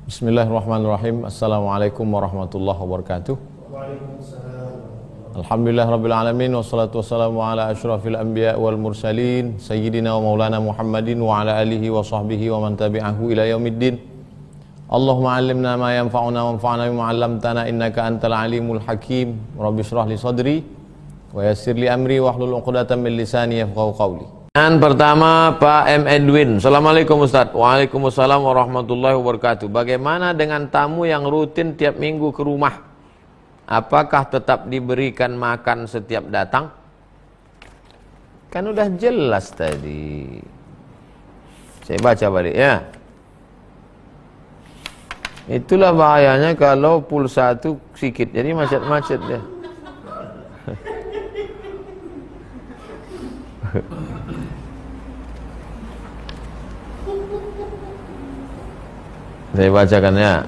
Bismillahirrahmanirrahim. Assalamualaikum warahmatullahi wabarakatuh. Alhamdulillah rabbil alamin, wassalatu wassalamu ala asyrafil anbiya wal mursalin sayyidina wa maulana Muhammadin wa ala alihi wa sahbihi wa man tabi'ahu ila yaumiddin. Allahumma 'allimna ma yanfa'una wanfa'na bima 'allamtana innaka antal alimul hakim. Rabbi shrah li sadri wa yassir li amri wahlul 'uqdatam min lisani yafqahu qawli. Yang pertama, Pak M. Edwin. Assalamualaikum Ustaz. Waalaikumsalam warahmatullahi wabarakatuh. Bagaimana dengan tamu yang rutin tiap minggu ke rumah? Apakah tetap diberikan makan setiap datang? Kan udah jelas tadi. Saya baca balik ya. Itulah bahayanya kalau pulsa itu sikit, jadi macet-macet ya. Saya bacakan ya.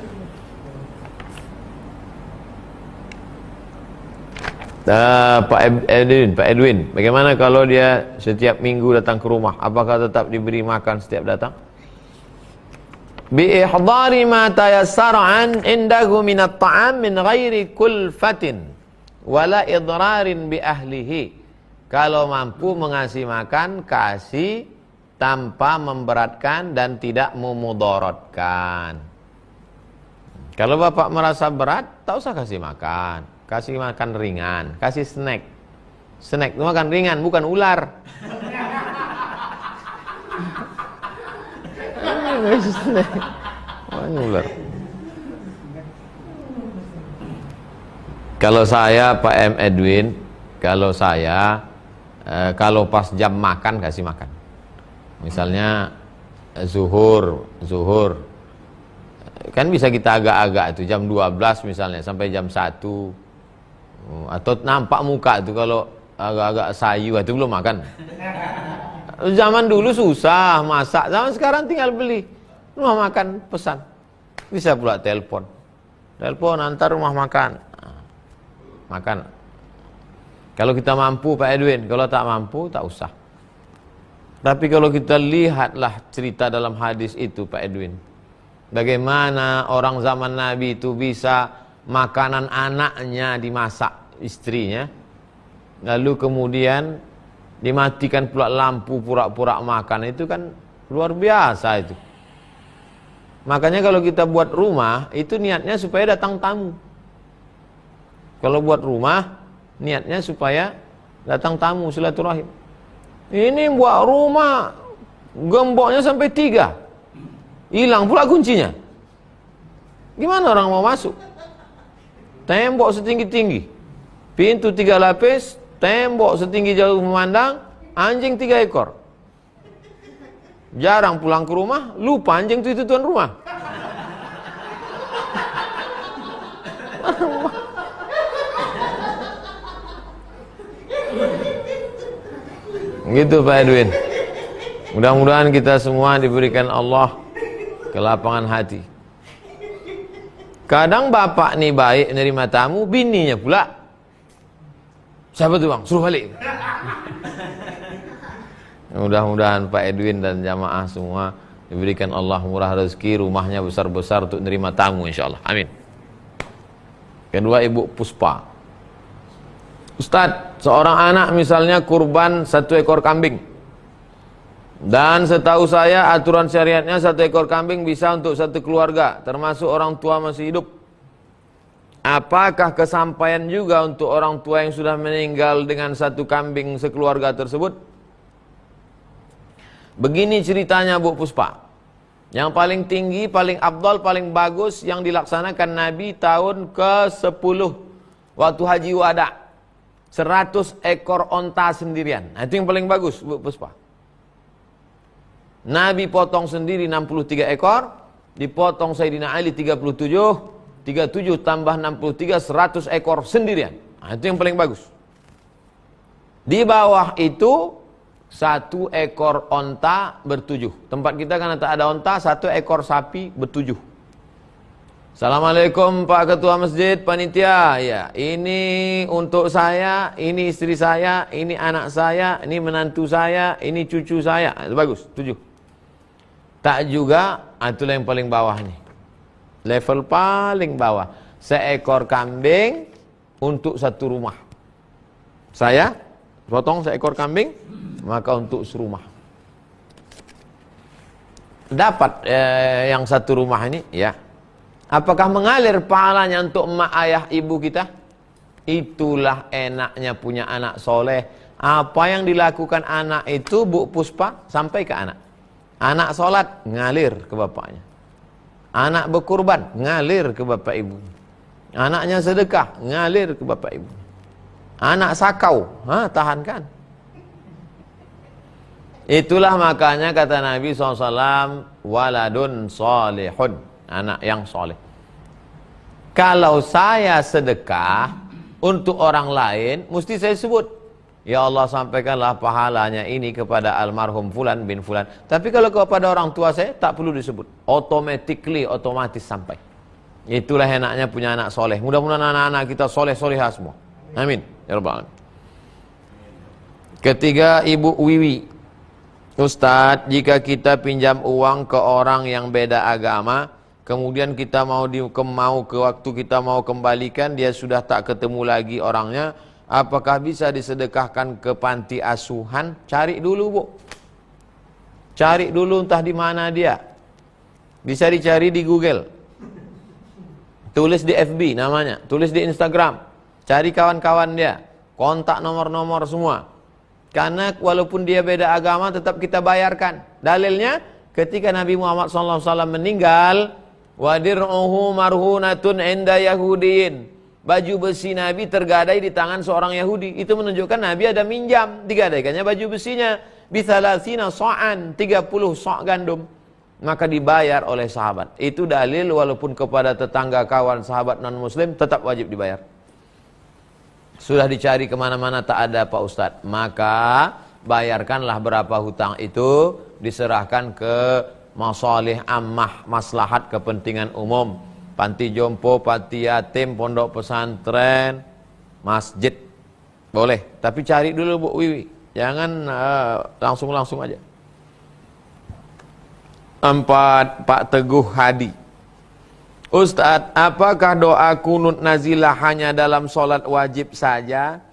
Pak Edwin, bagaimana kalau dia setiap minggu datang ke rumah? Apakah tetap diberi makan setiap datang? Bi ihdari ma tayassara an indahu min at-ta'am min ghairi kulfatin wala idrarin bi ahlihi. Kalau mampu mengasih makan, kasih tanpa memberatkan dan tidak memudaratkan. Kalau bapak merasa berat, tak usah kasih makan. Kasih makan ringan, kasih snack. Snack itu makan ringan, bukan ular. Snack. Ular. Kalau saya Pak M. Edwin, kalau pas jam makan kasih makan. Misalnya zuhur kan bisa kita agak-agak itu jam 12 misalnya sampai jam 1, atau nampak muka itu kalau agak-agak sayu itu belum makan. Zaman dulu susah masak, zaman sekarang tinggal beli rumah makan, pesan, bisa pula telepon antar rumah makan, makan. Kalau kita mampu Pak Edwin, kalau tak mampu tak usah. Tapi kalau kita lihatlah cerita dalam hadis itu Pak Edwin, bagaimana orang zaman Nabi itu bisa makanan anaknya dimasak istrinya, lalu kemudian dimatikan pula lampu pura-pura makan, itu kan luar biasa itu. Makanya kalau kita buat rumah itu niatnya supaya datang tamu. Kalau buat rumah niatnya supaya datang tamu, silaturahim. Ini buat rumah gemboknya sampai 3, hilang pula kuncinya. Gimana orang mau masuk? Tembok setinggi-tinggi, pintu 3 lapis, tembok setinggi jauh memandang, anjing 3 ekor. Jarang pulang ke rumah, lupa anjing itu tuan rumah. Gitu Pak Edwin. Mudah-mudahan kita semua diberikan Allah kelapangan hati. Kadang bapak nih baik menerima tamu, bininya pula, siapa tuh bang? Suruh balik. Mudah-mudahan Pak Edwin dan jamaah semua diberikan Allah murah rezeki, rumahnya besar-besar untuk menerima tamu insyaallah. Amin. Kedua, Ibu Puspa. Ustadz, seorang anak misalnya kurban 1 ekor kambing, dan setahu saya aturan syariatnya 1 ekor kambing bisa untuk 1 keluarga, termasuk orang tua masih hidup. Apakah kesampaian juga untuk orang tua yang sudah meninggal dengan 1 kambing sekeluarga tersebut? Begini ceritanya Bu Puspa. Yang paling tinggi, paling afdal, paling bagus yang dilaksanakan Nabi tahun ke-10 waktu Haji Wada, 100 ekor onta sendirian. Nah, itu yang paling bagus Bu Puspa. Nabi potong sendiri 63 ekor, dipotong Sayyidina Ali 37 tambah 63, 100 ekor sendirian. Nah, itu yang paling bagus. Di bawah itu 1 ekor onta ber-7. Tempat kita kan tak ada onta, 1 ekor sapi ber-7. Assalamualaikum Pak Ketua Masjid, panitia. Ya, ini untuk saya, ini istri saya, ini anak saya, ini menantu saya, ini cucu saya. Itu bagus, 7. Tak juga, itulah yang paling bawah nih. Level paling bawah. Seekor kambing untuk satu rumah. Saya potong seekor kambing, maka untuk serumah. Dapat yang satu rumah ini, ya. Apakah mengalir pahalanya untuk emak ayah ibu kita? Itulah enaknya punya anak soleh. Apa yang dilakukan anak itu, Bu Puspa, sampai ke anak. Anak sholat, ngalir ke bapaknya. Anak berkurban, ngalir ke bapak ibu. Anaknya sedekah, ngalir ke bapak ibu. Anak sakau, tahankan. Itulah makanya kata Nabi SAW, waladun solihun, anak yang soleh. Kalau saya sedekah untuk orang lain, mesti saya sebut, ya Allah, sampaikanlah pahalanya ini kepada almarhum fulan bin fulan. Tapi kalau kepada orang tua saya, tak perlu disebut. Otomatis sampai. Itulah enaknya punya anak soleh. Mudah-mudahan anak-anak kita soleh-solehah semua. Amin. Ya Rabbal Alamin. Ketiga, Ibu Wiwi. Ustadz, jika kita pinjam uang ke orang yang beda agama, kemudian kita mau ke waktu kita mau kembalikan, dia sudah tak ketemu lagi orangnya, apakah bisa disedekahkan ke panti asuhan? Cari dulu, Bu. Cari dulu entah di mana dia. Bisa dicari di Google. Tulis di FB namanya, tulis di Instagram. Cari kawan-kawan dia, kontak nomor-nomor semua. Karena walaupun dia beda agama tetap kita bayarkan. Dalilnya ketika Nabi Muhammad SAW meninggal, wadir'uhu marhunatun inda yahudiin. Baju besi Nabi tergadai di tangan seorang Yahudi. Itu menunjukkan Nabi ada minjam, digadaikannya baju besinya. Bithalasina so'an, 30 sok gandum. Maka dibayar oleh sahabat. Itu dalil walaupun kepada tetangga, kawan, sahabat non-muslim tetap wajib dibayar. Sudah dicari kemana-mana tak ada Pak Ustadz. Maka bayarkanlah berapa hutang itu, diserahkan ke masalih ammah, maslahat kepentingan umum. Panti jompo, panti yatim, pondok pesantren, masjid. Boleh, tapi cari dulu Bu Wiwi. Jangan langsung-langsung aja. 4. Pak Teguh Hadi. Ustadz, apakah doa kunut nazilah hanya dalam sholat wajib saja?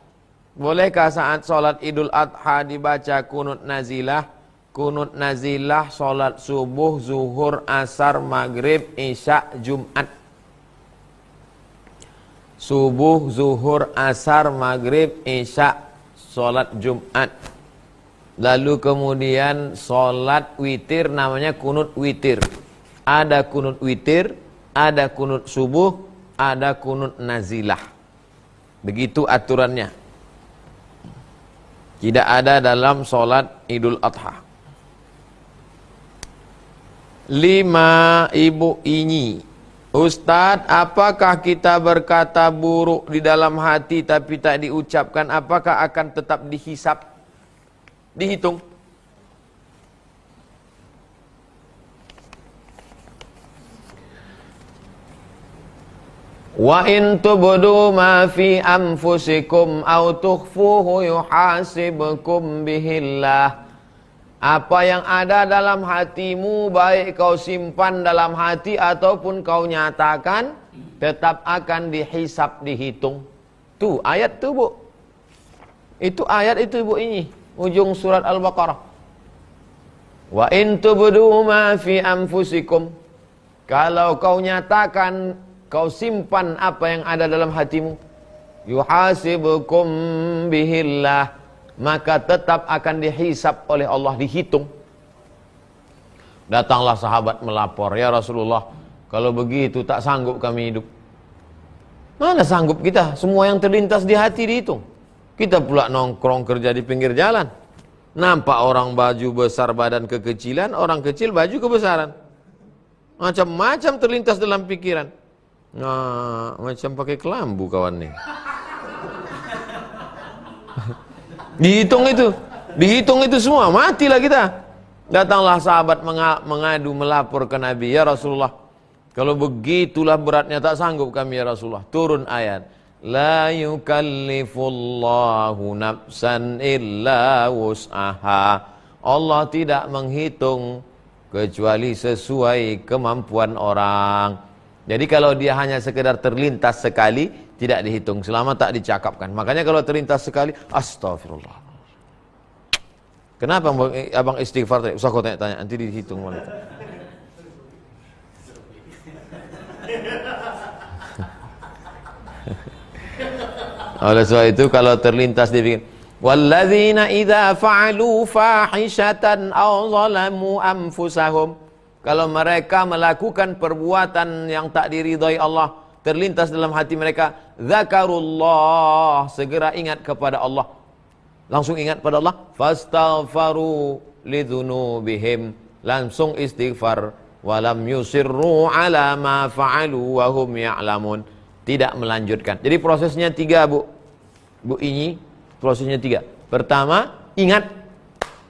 Bolehkah saat sholat Idul Adha dibaca kunut nazilah? Kunut nazilah sholat subuh, zuhur, asar, maghrib, isya, Jumat. Subuh, zuhur, asar, maghrib, isya, sholat Jumat. Lalu kemudian sholat witir namanya kunut witir. Ada kunut witir, ada kunut subuh, ada kunut nazilah. Begitu aturannya. Tidak ada dalam sholat Idul Adha. 5. Ibu Inyi. Ustadz, apakah kita berkata buruk di dalam hati tapi tak diucapkan, apakah akan tetap dihisap? Dihitung. Wa in tubdu ma fi anfusikum aw tukhfuhu yuhasibkum bihillah. Apa yang ada dalam hatimu, baik kau simpan dalam hati ataupun kau nyatakan, tetap akan dihisap, dihitung. Tuh ayat tuh, Bu. Itu ayat itu, Bu, ini ujung surat Al-Baqarah. Wa in tubdu ma fi anfusikum. Kalau kau nyatakan, kau simpan apa yang ada dalam hatimu, yuhasibukum bihillah, maka tetap akan dihisap oleh Allah, dihitung. Datanglah sahabat melapor, ya Rasulullah, kalau begitu tak sanggup kami hidup. Mana sanggup kita, semua yang terlintas di hati dihitung. Kita pula nongkrong kerja di pinggir jalan, nampak orang baju besar badan kekecilan, orang kecil baju kebesaran. Macam-macam terlintas dalam pikiran. Nah, macam pakai kelambu kawan nih. Dihitung itu semua, matilah kita. Datanglah sahabat mengadu, melapor ke Nabi, ya Rasulullah, kalau begitulah beratnya tak sanggup kami ya Rasulullah. Turun ayat, la yukallifullahu nafsan illa wus'aha. Allah tidak menghitung kecuali sesuai kemampuan orang. Jadi kalau dia hanya sekedar terlintas sekali, tidak dihitung selama tak dicakapkan. Makanya kalau terlintas sekali, astagfirullah. Kenapa abang istighfar tadi? Usah kau tanya-tanya, nanti dihitung malah. Oleh sebab itu kalau terlintas dibikin walladzina idza fa'alu fahishatan aw zalamu anfusahum. Kalau mereka melakukan perbuatan yang tak diridhai Allah, terlintas dalam hati mereka, zakarullah, segera ingat kepada Allah. Langsung ingat pada Allah, fastaghfaru lidzunubihim, langsung istighfar, walam yusirru ala ma fa'alu wa hum ya'lamun, tidak melanjutkan. Jadi prosesnya 3, Bu Inyi, prosesnya 3. Pertama, ingat.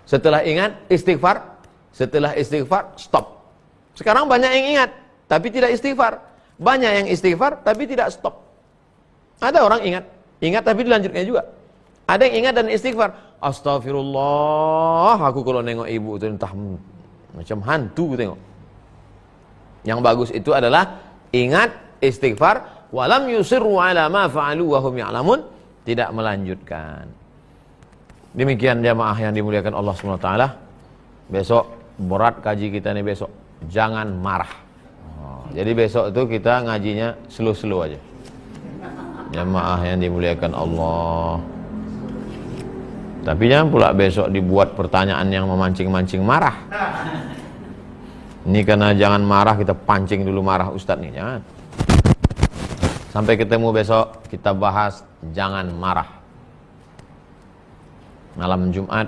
Setelah ingat, istighfar. Setelah istighfar, stop. Sekarang banyak yang ingat, tapi tidak istighfar. Banyak yang istighfar, tapi tidak stop. Ada orang ingat tapi dilanjutkan juga. Ada yang ingat dan istighfar. Astagfirullah, aku kalau nengok ibu itu entah macam hantu tengok. Yang bagus itu adalah ingat, istighfar, walam yusirru ala ma fa'alu wa hum ya'lamun, tidak melanjutkan. Demikian jamaah yang dimuliakan Allah SWT. Besok berat kaji kita nih besok. Jangan marah. Jadi besok itu kita ngajinya slow-slow aja. Jamaah yang dimuliakan Allah. Tapi jangan pula besok dibuat pertanyaan yang memancing-mancing marah. Ini karena jangan marah, kita pancing dulu marah Ustadz nih, jangan. Sampai ketemu besok, kita bahas jangan marah. Malam Jumat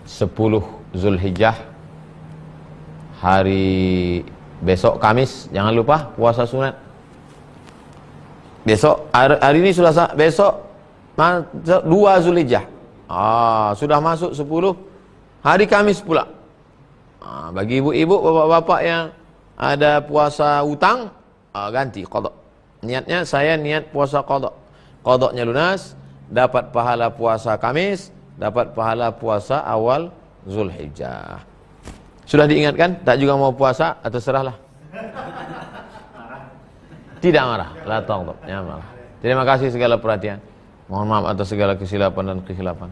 10 Zulhijjah, hari besok Kamis, jangan lupa puasa sunat. Besok hari ini sudah besok 2 Zulhijjah. Sudah masuk 10 hari Kamis pula. Bagi ibu-ibu, bapak-bapak yang ada puasa utang, ganti qada. Niatnya saya niat puasa qada. Qadanya lunas, dapat pahala puasa Kamis, dapat pahala puasa awal Zulhijjah. Sudah diingatkan? Tak juga mau puasa atau serahlah? Tidak marah. La taghdab, jangan marah. Terima kasih segala perhatian. Mohon maaf atas segala kesilapan dan kekhilafan.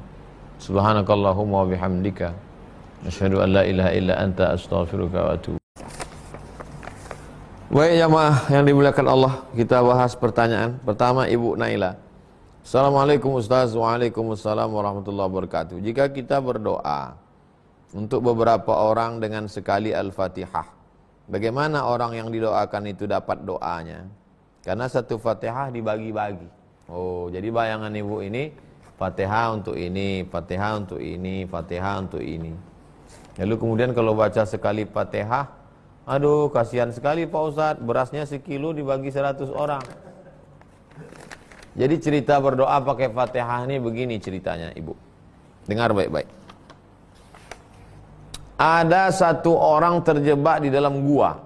Subhanakallahumma wa bihamdika, asyhadu an la ilaha illa anta, astaghfiruka wa atubu. Baik jamaah yang dimuliakan Allah, kita bahas pertanyaan. Pertama, Ibu Naila. Assalamualaikum Ustaz. Waalaikumsalam warahmatullahi wabarakatuh. Jika kita berdoa untuk beberapa orang dengan sekali Al-Fatihah, bagaimana orang yang didoakan itu dapat doanya? Karena satu Fatihah dibagi-bagi. Jadi bayangan ibu ini, Fatihah untuk ini, Fatihah untuk ini, Fatihah untuk ini. Lalu kemudian kalau baca sekali Fatihah, aduh kasihan sekali Pak Ustadz, berasnya sekilo dibagi 100 orang. Jadi cerita berdoa pakai Fatihah ini begini ceritanya ibu. Dengar baik-baik. Ada satu orang terjebak di dalam gua.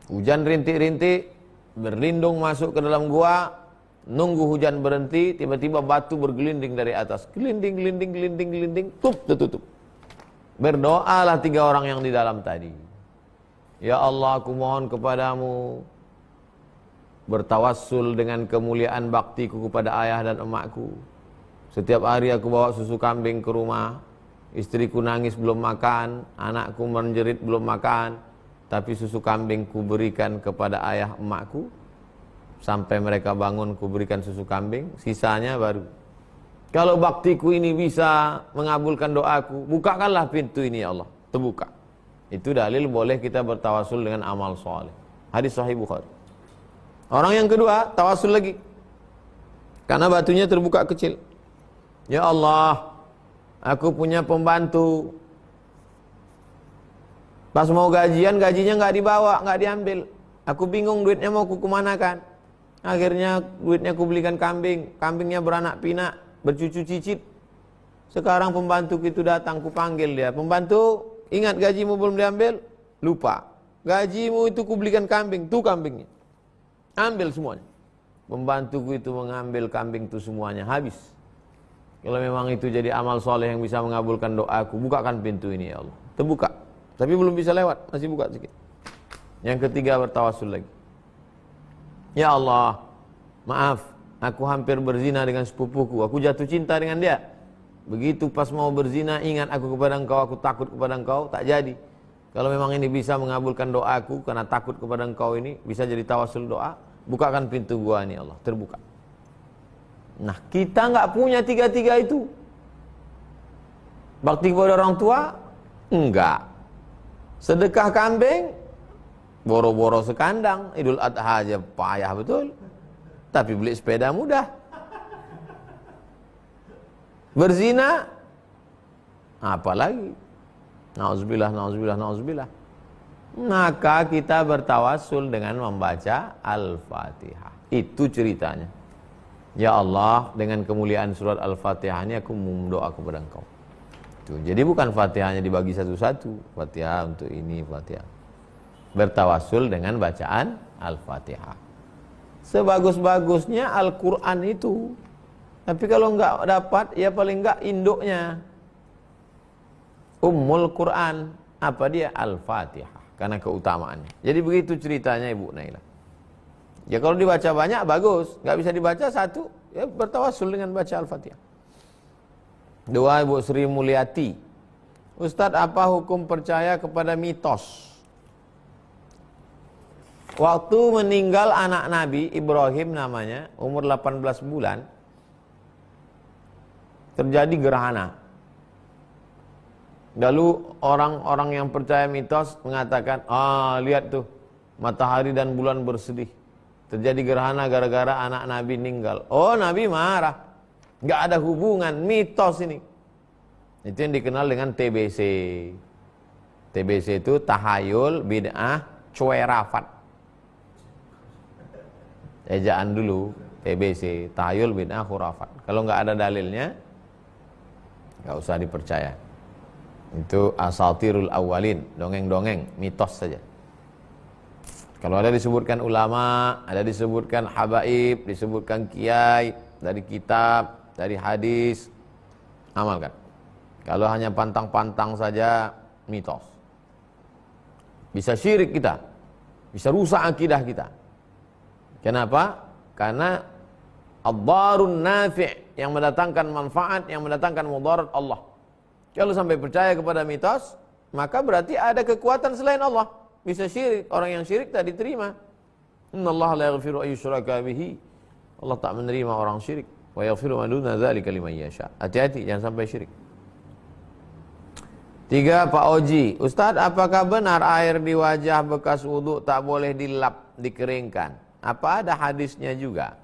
Hujan rintik-rintik, berlindung masuk ke dalam gua, nunggu hujan berhenti, tiba-tiba batu bergelinding dari atas. Gelinding, tertutup. Berdoalah 3 orang yang di dalam tadi. Ya Allah, aku mohon kepadamu, bertawassul dengan kemuliaan baktiku kepada ayah dan emakku. Setiap hari aku bawa susu kambing ke rumah. Istriku nangis belum makan, anakku menjerit belum makan, tapi susu kambing ku berikan kepada ayah emakku. Sampai mereka bangun ku berikan susu kambing, sisanya baru. Kalau baktiku ini bisa mengabulkan doaku, bukakanlah pintu ini ya Allah. Terbuka. Itu dalil boleh kita bertawasul dengan amal soleh. Hadis Sahih Bukhari. Orang yang kedua, tawasul lagi. Karena batunya terbuka kecil. Ya Allah, aku punya pembantu. Pas mau gajian, gajinya nggak dibawa, nggak diambil. Aku bingung duitnya mau kemanakan. Akhirnya duitnya aku belikan kambing. Kambingnya beranak pinak, bercucu cicit. Sekarang pembantu itu datang, ku panggil dia. Pembantu, ingat gajimu belum diambil? Lupa. Gajimu itu ku belikan kambing, tuh kambingnya. Ambil semuanya. Pembantuku itu mengambil kambing itu semuanya, habis. Kalau memang itu jadi amal soleh yang bisa mengabulkan doaku, bukakan pintu ini ya Allah. Terbuka, tapi belum bisa lewat, masih buka sedikit. Yang ketiga bertawassul lagi. Ya Allah, maaf, aku hampir berzina dengan sepupuku. Aku jatuh cinta dengan dia. Begitu pas mau berzina, ingat aku kepada engkau, aku takut kepada engkau, tak jadi. Kalau memang ini bisa mengabulkan doaku, karena takut kepada engkau ini, bisa jadi tawassul doa, bukakan pintu gua ini Allah, terbuka. Nah, kita nggak punya tiga-tiga itu. Bakti kepada orang tua? Enggak. Sedekah kambing? Boro-boro sekandang. Idul Adha aja payah betul. Tapi beli sepeda mudah. Berzina? Apalagi? Nauzubillah, nauzubillah, nauzubillah. Maka kita bertawassul dengan membaca Al-Fatihah. Itu ceritanya. Ya Allah, dengan kemuliaan surat Al-Fatihah ini aku berdoa kepada engkau. Jadi bukan Fatihahnya dibagi satu-satu. Fatihah untuk ini, Fatihah. Bertawassul dengan bacaan Al-Fatihah. Sebagus-bagusnya Al-Quran itu. Tapi kalau enggak dapat, ya paling enggak induknya. Ummul Quran. Apa dia? Al-Fatihah. Karena keutamaannya. Jadi begitu ceritanya Ibu Naila. Ya kalau dibaca banyak, bagus. Enggak bisa dibaca satu, ya bertawassul dengan baca Al-Fatihah. Doa Ibu Sri Mulyati. Ustadz, apa hukum percaya kepada mitos? Waktu meninggal anak Nabi Ibrahim namanya, umur 18 bulan, terjadi gerhana. Lalu orang-orang yang percaya mitos mengatakan, lihat tuh, matahari dan bulan bersedih. Terjadi gerhana gara-gara anak Nabi meninggal. Oh, Nabi marah. Nggak ada hubungan, mitos ini. Itu yang dikenal dengan TBC. TBC itu tahayul bid'ah cuerafat. Ejaan dulu TBC, tahayul bid'ah khurafat. Kalau nggak ada dalilnya, nggak usah dipercaya. Itu asatirul awalin, dongeng-dongeng, mitos saja. Kalau ada disebutkan ulama, ada disebutkan habaib, disebutkan kiai, dari kitab, dari hadis, amalkan. Kalau hanya pantang-pantang saja, mitos. Bisa syirik kita, bisa rusak akidah kita. Kenapa? Karena ad-darun nafi' yang mendatangkan manfaat, yang mendatangkan mudarat Allah. Kalau sampai percaya kepada mitos, maka berarti ada kekuatan selain Allah. Bisa syirik, orang yang syirik tak diterima. Innallaha la yaghfiru an yushraka bihi. Allah tak menerima orang syirik. Wa yaghfiru ma duna dzalika liman yasha. Hati-hati jangan sampai syirik. 3, Pak Oji. Ustadz, apakah benar air di wajah bekas wudu tak boleh dilap, dikeringkan? Apa ada hadisnya juga?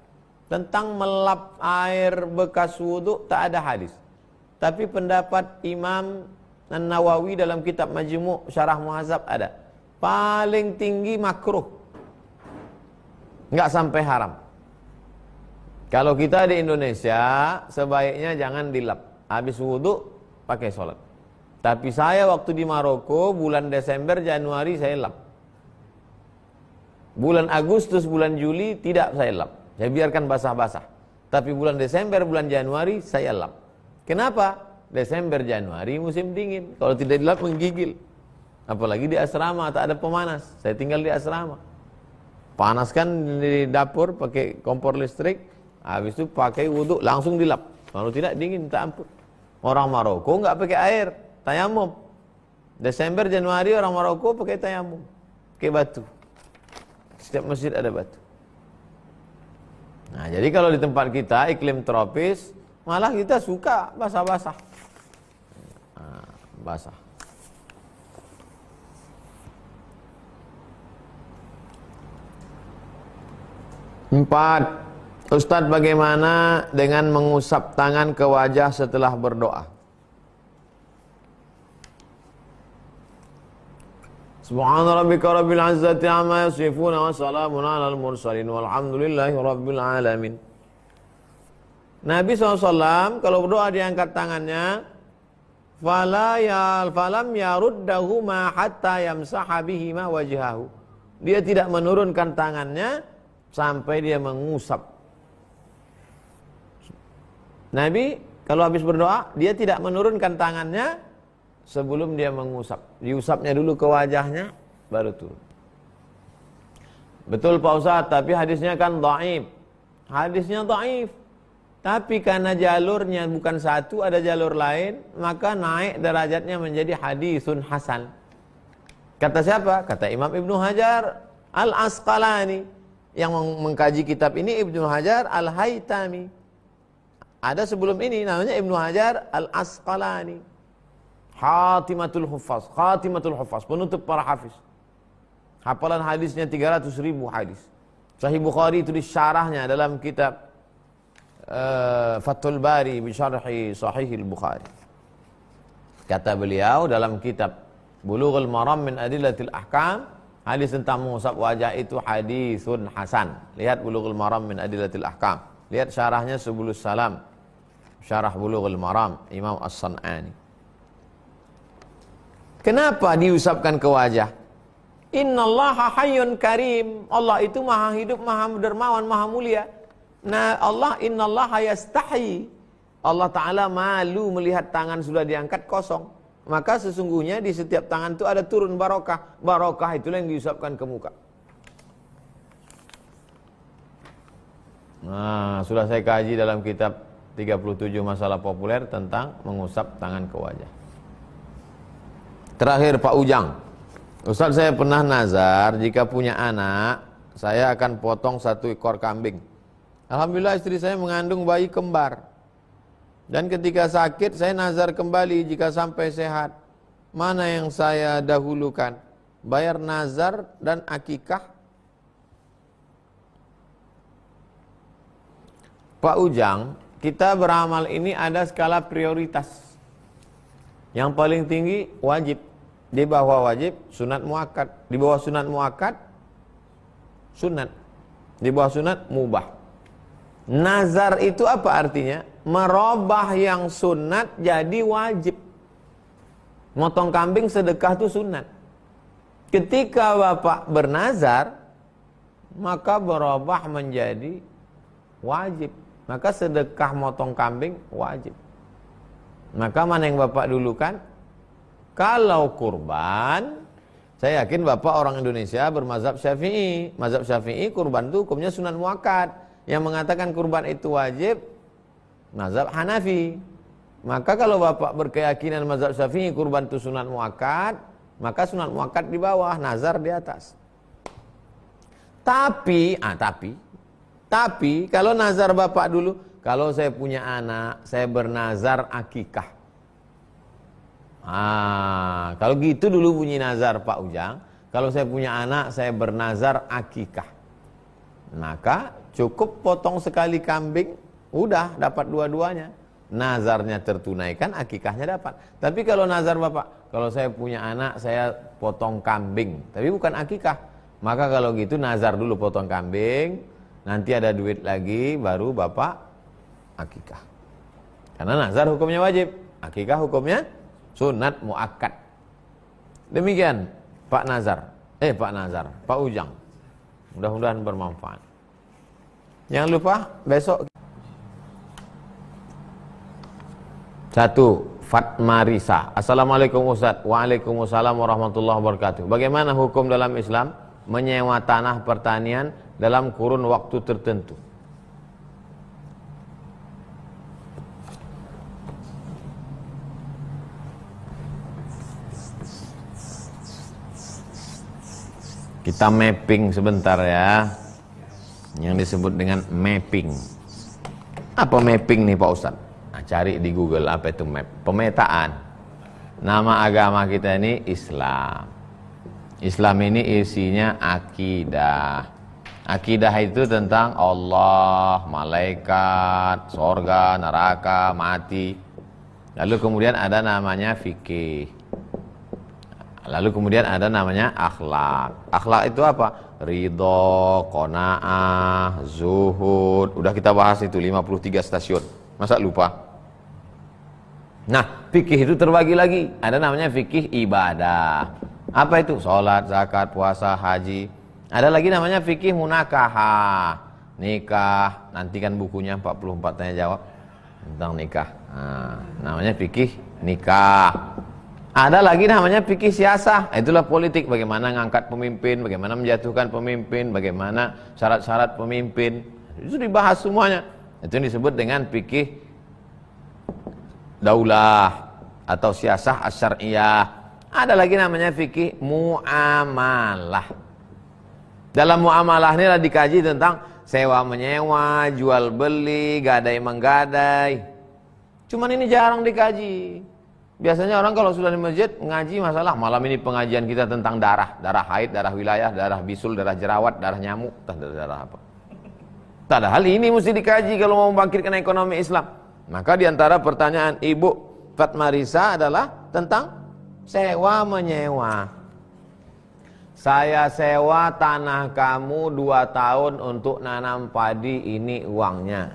Tentang melap air bekas wudu tak ada hadis. Tapi pendapat Imam An-Nawawi dalam kitab Majmu' Syarah Muhadzab ada. Paling tinggi makruh. Enggak sampai haram. Kalau kita di Indonesia, sebaiknya jangan dilap. Habis wudu pakai sholat. Tapi saya waktu di Maroko, bulan Desember, Januari saya lap. Bulan Agustus, bulan Juli tidak saya lap. Saya biarkan basah-basah. Tapi bulan Desember, bulan Januari saya lap. Kenapa? Desember, Januari musim dingin. Kalau tidak dilap menggigil. Apalagi di asrama, tak ada pemanas. Saya tinggal di asrama. Panaskan di dapur pakai kompor listrik. Habis itu pakai wudhu langsung dilap. Kalau tidak dingin, tak ampun. Orang Maroko nggak pakai air, tayamum. Desember, Januari orang Maroko pakai tayamum, pakai batu. Setiap masjid ada batu. Nah, jadi kalau di tempat kita iklim tropis, malah kita suka basah-basah. Nah, basah. Empat, Ustadz, bagaimana dengan mengusap tangan ke wajah setelah berdoa? Subhana rabbika rabbil izzati amma yasifun wa salamun alal mursalin walhamdulillahi rabbil alamin. Nabi SAW kalau berdoa diangkat tangannya, falam yaruddahuma hatta yamsaha bihima wajhahu. Dia tidak menurunkan tangannya sampai dia mengusap. Nabi kalau habis berdoa, dia tidak menurunkan tangannya sebelum dia mengusap. Diusapnya dulu ke wajahnya, baru turun. Betul Pak Ustadz, tapi hadisnya kan dhaif. Hadisnya dhaif. Tapi karena jalurnya bukan satu, ada jalur lain, maka naik derajatnya menjadi hadisun hasan. Kata siapa? Kata Imam Ibnu Hajar Al-Asqalani. Yang mengkaji kitab ini Ibnu Hajar Al-Haytami. Ada sebelum ini namanya Ibnu Hajar Al-Asqalani. Khatimatul Huffaz, penutup para hafiz. Hafalan hadisnya 300.000 hadis. Sahih Bukhari itu disyarahnya dalam kitab Fathul Bari bi syarhi Sahih Bukhari. Kata beliau dalam kitab Bulughul Maram min Adillatil Ahkam, hadis tentang mengusap wajah itu hadisun hasan. Lihat Bulughul Maram min Adillatil Ahkam. Lihat syarahnya Subulus Salam. Syarah Bulughul Maram Imam As-San'ani. Kenapa diusapkan ke wajah? Innallaha hayyun karim. Allah itu maha hidup, maha dermawan, maha mulia. Nah, Allah innallaha yastahi. Allah Ta'ala malu melihat tangan sudah diangkat kosong. Maka sesungguhnya di setiap tangan itu ada turun barokah. Barokah itulah yang diusapkan ke muka. Nah, sudah saya kaji dalam kitab 37 masalah populer tentang mengusap tangan ke wajah. Terakhir Pak Ujang. Ustaz, saya pernah nazar jika punya anak, saya akan potong 1 ekor kambing. Alhamdulillah istri saya mengandung bayi kembar. Dan ketika sakit saya nazar kembali jika sampai sehat. Mana yang saya dahulukan? Bayar nazar dan akikah? Pak Ujang, kita beramal ini ada skala prioritas. Yang paling tinggi wajib. Di bawah wajib sunat muakkad. Di bawah sunat muakkad sunat. Di bawah sunat mubah. Nazar itu apa artinya? Merubah yang sunat jadi wajib. Motong kambing sedekah itu sunat. Ketika Bapak bernazar, maka berubah menjadi wajib. Maka sedekah motong kambing wajib. Maka mana yang Bapak dulukan? Kalau kurban, saya yakin Bapak orang Indonesia bermazhab Syafi'i. Mazhab Syafi'i kurban itu hukumnya sunat muakkad. Yang mengatakan kurban itu wajib, mazhab Hanafi. Maka kalau Bapak berkeyakinan mazhab Syafi'i kurban itu sunat muakkad, maka sunat muakkad di bawah, nazar di atas. Tapi kalau nazar Bapak dulu, kalau saya punya anak, saya bernazar akikah. Kalau gitu dulu bunyi nazar Pak Ujang. Kalau saya punya anak, saya bernazar akikah. Maka cukup potong sekali kambing, udah dapat dua-duanya. Nazarnya tertunaikan, akikahnya dapat. Tapi kalau nazar Bapak, kalau saya punya anak, saya potong kambing, tapi bukan akikah. Maka kalau gitu nazar dulu potong kambing, nanti ada duit lagi, baru Bapak akikah. Karena nazar hukumnya wajib, akikah hukumnya sunat muakkad. Demikian Pak Ujang. Mudah-mudahan bermanfaat. Jangan lupa besok 1. Fatma Risa. Assalamualaikum Ustaz. Waalaikumsalam warahmatullahi wabarakatuh. Bagaimana hukum dalam Islam menyewa tanah pertanian dalam kurun waktu tertentu? Kita mapping sebentar ya. Yang disebut dengan mapping. Apa mapping nih Pak Ustadz? Nah, cari di Google apa itu map. Pemetaan. Nama agama kita ini Islam. Islam ini isinya akidah. Akidah itu tentang Allah, malaikat, sorga, neraka, mati. Lalu kemudian ada namanya fikih. Lalu kemudian ada namanya akhlak. Akhlak itu apa? Ridho, qanaah, zuhud. Udah kita bahas itu 53 stasiun. Masa lupa? Nah, fikih itu terbagi lagi. Ada namanya fikih ibadah. Apa itu? Salat, zakat, puasa, haji. Ada lagi namanya fikih munakahah. Nikah. Nanti kan bukunya 44 tanya jawab tentang nikah. Nah, namanya fikih nikah. Ada lagi namanya fikih siasah. Itulah politik, bagaimana ngangkat pemimpin, bagaimana menjatuhkan pemimpin, bagaimana syarat-syarat pemimpin. Itu dibahas semuanya. Itu disebut dengan fikih daulah atau siasah asyariyah. Ada lagi namanya fikih muamalah. Dalam muamalah ini dikaji tentang sewa menyewa, jual beli, gadai menggadai. Cuman ini jarang dikaji. Biasanya orang kalau sudah di masjid ngaji masalah, malam ini pengajian kita tentang darah haid, darah wilayah, darah bisul, darah jerawat, darah nyamuk, darah apa. Padahal ini mesti dikaji kalau mau membangkitkan ekonomi Islam. Maka diantara pertanyaan Ibu Fatma Risa adalah tentang sewa menyewa. Saya sewa tanah kamu 2 tahun untuk nanam padi, ini uangnya.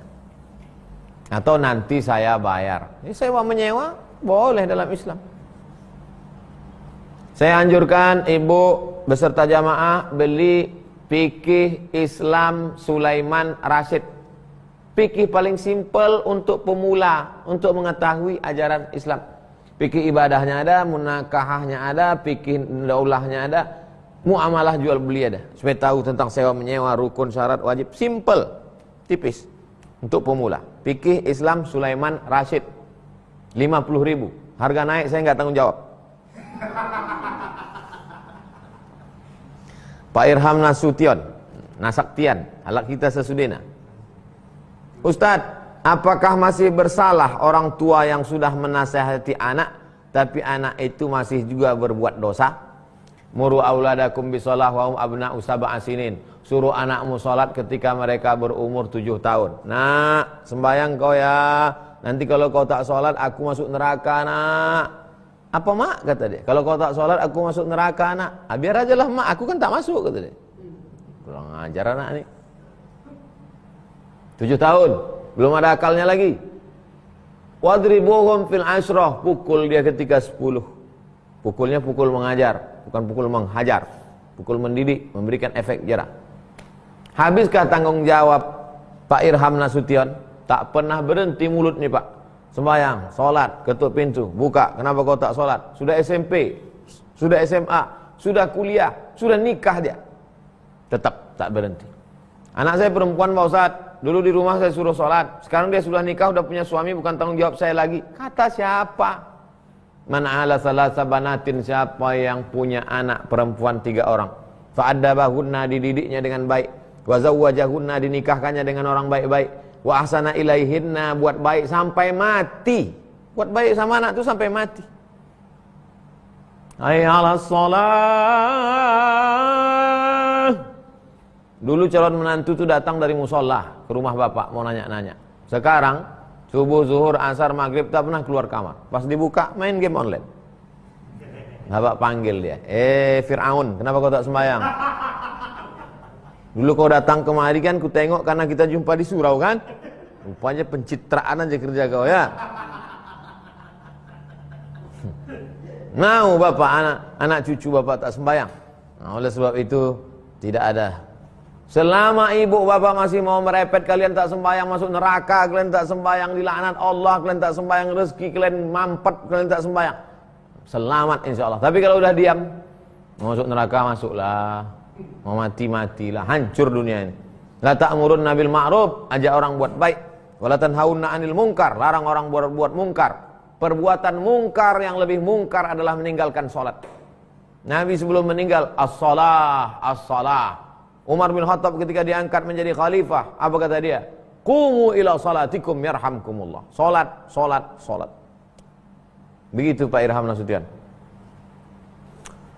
Atau nanti saya bayar. Ini sewa menyewa boleh dalam Islam. Saya anjurkan ibu beserta jamaah beli fikih Islam Sulaiman Rasyid. Fikih paling simpel untuk pemula, untuk mengetahui ajaran Islam. Fikih ibadahnya ada, munakahahnya ada, fikih daulahnya ada, muamalah jual beli ada. Supaya tahu tentang sewa menyewa, rukun, syarat, wajib. Simple, tipis untuk pemula. Fikih Islam Sulaiman Rasyid, 50.000. Harga naik saya nggak tanggung jawab. Pak Irham Nasution, Nasaktian, halak kita sesudena. Ustadz, apakah masih bersalah orang tua yang sudah menasihati anak, tapi anak itu masih juga berbuat dosa? Muru auladakum bisolah wa hum abna'u sab'a sinin. Suruh anakmu sholat ketika mereka berumur 7 tahun. Nak, sembahyang kau ya. Nanti kalau kau tak sholat, aku masuk neraka, nak. Apa mak? Kata dia. Kalau kau tak sholat, aku masuk neraka, nak. Biar aja lah mak, aku kan tak masuk, kata dia. Kurang ajar anak ini. 7 tahun, belum ada akalnya lagi. Wadribuhum fil ashrah, pukul dia ketika 10. Pukulnya pukul mengajar, bukan pukul menghajar. Pukul mendidik, memberikan efek jerak. Habiskah tanggung jawab Pak Irham Nasution? Tak pernah berhenti mulut nih Pak. Sembahyang, sholat, ketuk pintu, buka. Kenapa kau tak sholat? Sudah SMP, sudah SMA, sudah kuliah, sudah nikah dia. Tetap tak berhenti. Anak saya perempuan Pak Ustaz, dulu di rumah saya suruh sholat. Sekarang dia sudah nikah, sudah punya suami, bukan tanggung jawab saya lagi. Kata siapa? Man ala salasa banatin, siapa yang punya anak perempuan 3 orang. Fa'addabahunna, dididiknya dengan baik. Wa zawwajahunna, dinikahkannya dengan orang baik-baik. Wa ahsana ilaihinna, buat baik sampai mati. Buat baik sama anak itu sampai mati. Hayya 'alas shalah. Dulu calon menantu itu datang dari musola ke rumah bapak mau nanya-nanya. Sekarang subuh, zuhur, asar, maghrib tak pernah keluar kamar. Pas dibuka main game online. Bapak panggil dia. Fir'aun, kenapa kau tak sembahyang? Dulu kau datang kemari kan, ku tengok karena kita jumpa di surau kan. Rupanya pencitraan aja kerja kau ya. Mau bapak anak cucu bapak tak sembahyang. Nah, oleh sebab itu tidak ada. Selama ibu bapak masih mau merepet kalian tak sembahyang masuk neraka, kalian tak sembahyang dilaknat Allah, kalian tak sembahyang rezeki, kalian mampet, kalian tak sembahyang. Selamat insyaallah. Tapi kalau udah diam, mau masuk neraka masuklah. Mau mati-matilah, hancur dunia ini. La ta'murunna bil ma'ruf, ajak orang buat baik. Wala tanhauna 'anil munkar, larang orang berbuat mungkar. Perbuatan mungkar yang lebih mungkar adalah meninggalkan salat. Nabi sebelum meninggal, as-shalah, as-shalah. Umar bin Khattab ketika diangkat menjadi khalifah, apa kata dia? Qumu ila salatikum yarhamkumullah. Salat, salat, salat. Begitu Pak Irham Nasution.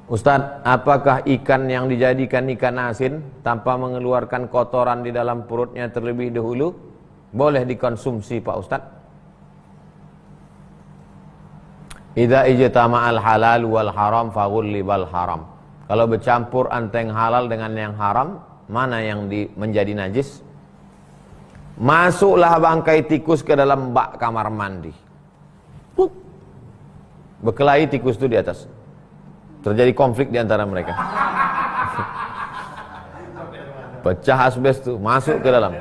Ustadz, apakah ikan yang dijadikan ikan asin tanpa mengeluarkan kotoran di dalam perutnya terlebih dahulu boleh dikonsumsi Pak Ustadz? Idza ijtama'al halal wal haram faghullibal haram. Kalau bercampur antara yang halal dengan yang haram, mana yang menjadi najis? Masuklah bangkai tikus ke dalam bak kamar mandi. Berkelahi tikus itu di atas. Terjadi konflik di antara mereka. Pecah asbes itu, masuk ke dalam.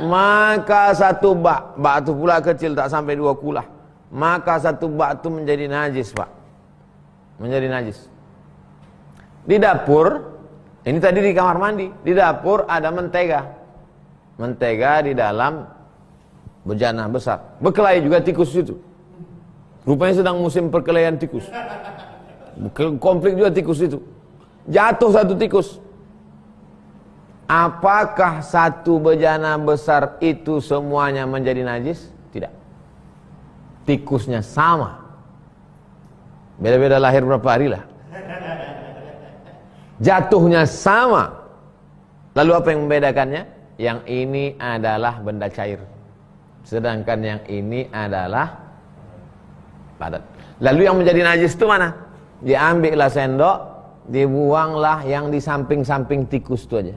Maka satu bak itu pula kecil tak sampai 2 kulah. maka satu bak itu menjadi najis, Pak. Menjadi najis. Di dapur, ini tadi di kamar mandi, di dapur ada mentega. Mentega di dalam bejana besar. Berkelahi juga tikus itu. Rupanya sedang musim perkelahian tikus. Konflik juga tikus itu. Jatuh satu tikus. Apakah satu bejana besar itu semuanya menjadi najis? Tidak. Tikusnya sama. Beda-beda lahir berapa hari lah. Jatuhnya sama. Lalu apa yang membedakannya? Yang ini adalah benda cair. Sedangkan yang ini adalah padat. Lalu yang menjadi najis itu mana? Diambillah sendok, dibuanglah yang di samping-samping tikus itu aja.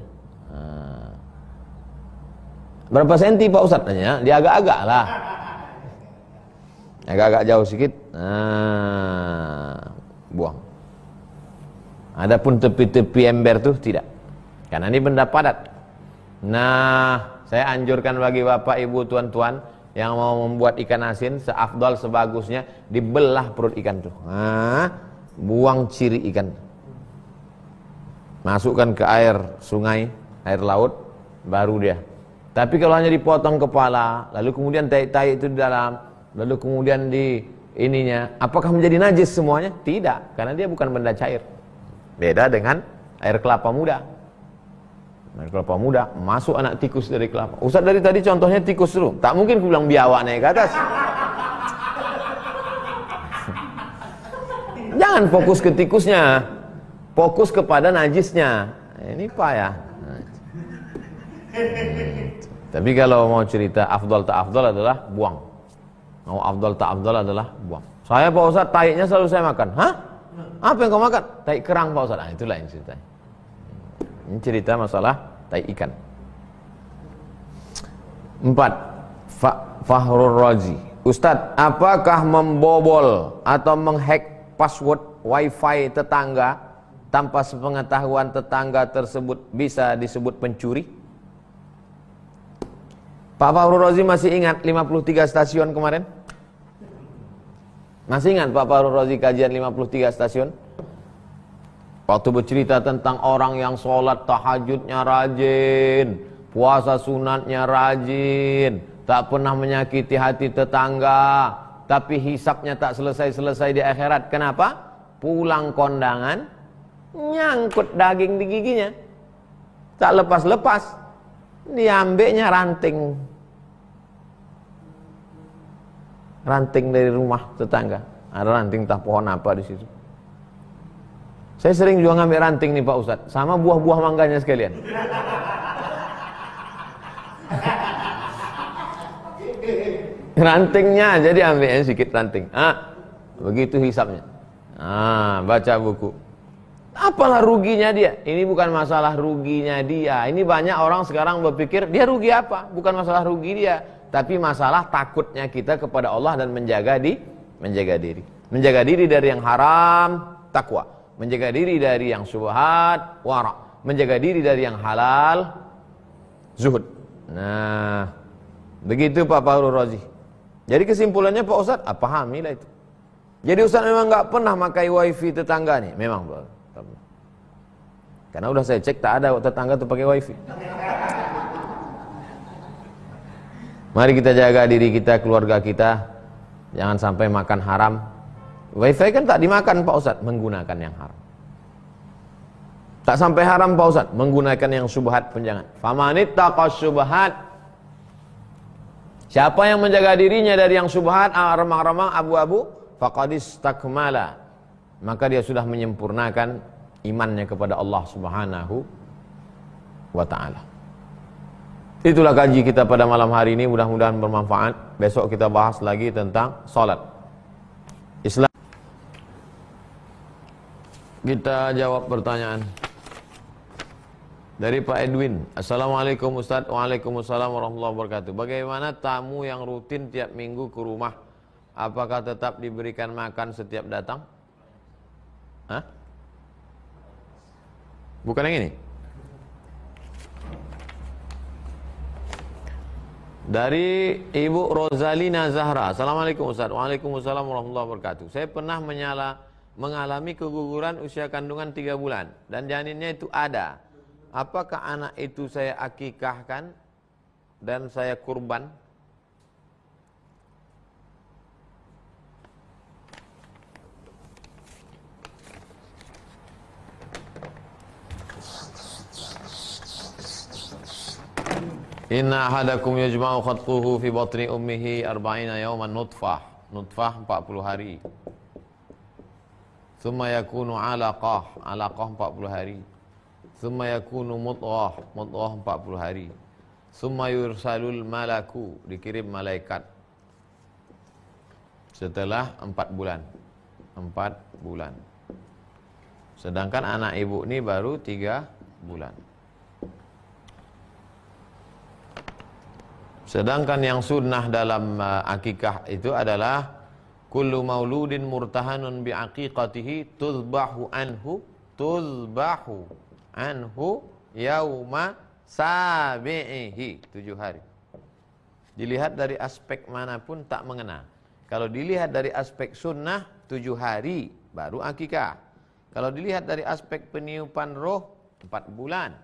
Berapa senti Pak Ustadz? Tanya, dia agak-agak lah. Agak-agak jauh sedikit. Buang. Adapun tepi-tepi ember tuh tidak. Karena ini benda padat. Nah, saya anjurkan bagi Bapak, Ibu, tuan-tuan yang mau membuat ikan asin, seafdal sebagusnya dibelah perut ikan tuh. Buang ciri ikan. Masukkan ke air sungai, air laut, baru dia. Tapi kalau hanya dipotong kepala, lalu kemudian tai-tai itu di dalam, lalu kemudian di ininya, apakah menjadi najis semuanya? Tidak, karena dia bukan benda cair. Beda dengan air kelapa muda. Air kelapa muda, masuk anak tikus dari kelapa. Ustaz dari tadi contohnya tikus dulu. Tak mungkin aku bilang biawak naik ke atas. Jangan fokus ke tikusnya, fokus kepada najisnya. Ini payah. Tapi kalau mau cerita afdal tak afdal adalah buang. Mau afdal tak afdal adalah buang. Saya Pak Ustaz, taiknya selalu saya makan. Hah? Apa yang kau makan? Taik kerang Pak Ustaz. Nah, itulah yang ceritanya. Ini cerita masalah taik ikan. 4. Fahrul Razi. Ustaz, apakah membobol atau menghack password wifi tetangga tanpa sepengetahuan tetangga tersebut bisa disebut pencuri? Pak Fahrul Razi masih ingat 53 stasiun kemarin? Masih ingat Pak Fahrul Razi kajian 53 stasiun? Waktu bercerita tentang orang yang sholat tahajudnya rajin, puasa sunatnya rajin, tak pernah menyakiti hati tetangga, tapi hisapnya tak selesai-selesai di akhirat. Kenapa? Pulang kondangan, nyangkut daging di giginya, tak lepas-lepas, diambilnya ranting dari rumah tetangga. Ada ranting tak pohon apa di situ. Saya sering juga ngambil ranting nih Pak Ustadz, sama buah-buah mangganya sekalian. Rantingnya jadi ambilnya sedikit ranting. Begitu hisapnya. Baca buku. Apalah ruginya dia? Ini bukan masalah ruginya dia. Ini banyak orang sekarang berpikir dia rugi apa? Bukan masalah rugi dia, tapi masalah takutnya kita kepada Allah dan menjaga diri. Menjaga diri dari yang haram, takwa. Menjaga diri dari yang syubhat, wara. Menjaga diri dari yang halal, zuhud. Nah, begitu Pak Fahrul Razi. Jadi kesimpulannya Pak Ustadz, pahamilah itu. Jadi Ustadz memang nggak pernah pakai wifi tetangga nih, memang Pak. Karena udah saya cek tak ada tetangga tuh pakai wifi. Mari kita jaga diri kita, keluarga kita, jangan sampai makan haram. Wifi kan tak dimakan Pak Ustadz, menggunakan yang haram. Tak sampai haram Pak Ustadz, menggunakan yang syubhat pun jangan. Famanittaqa syubhat. Siapa yang menjaga dirinya dari yang syubhat, remang-remang, abu-abu, faqad istakmala, maka dia sudah menyempurnakan imannya kepada Allah Subhanahu wa ta'ala. Itulah kaji kita pada malam hari ini, mudah-mudahan bermanfaat. Besok kita bahas lagi tentang salat Islam. Kita jawab pertanyaan dari Pak Edwin. Assalamualaikum Ustaz. Waalaikumsalam warahmatullahi wabarakatuh. Bagaimana tamu yang rutin tiap minggu ke rumah? Apakah tetap diberikan makan setiap datang? Hah? Bukan yang ini? Dari Ibu Rozalina Zahra. Assalamualaikum Ustaz. Waalaikumsalam warahmatullahi wabarakatuh. Saya pernah mengalami keguguran usia kandungan 3 bulan dan janinnya itu ada. Apakah anak itu saya akikahkan dan saya kurban? Inna ahadakum yajma'u khatquhu fi batni ummihi 40 yawman nutfah 40 hari. Thumma yakunu alaqah 40 hari. Thumma yakunu mudghah 40 hari. Thumma yursalul malaku, dikirim malaikat setelah 4 bulan. Sedangkan anak ibu ini baru 3 bulan. Sedangkan yang sunnah dalam akikah itu adalah kullu mauludin murtahanun bi aqiqatihi tuzbahu anhu yauma sabi'ihi, 7 hari. Dilihat dari aspek manapun tak mengena. Kalau dilihat dari aspek sunnah 7 hari baru akikah. Kalau dilihat dari aspek peniupan roh 4 bulan.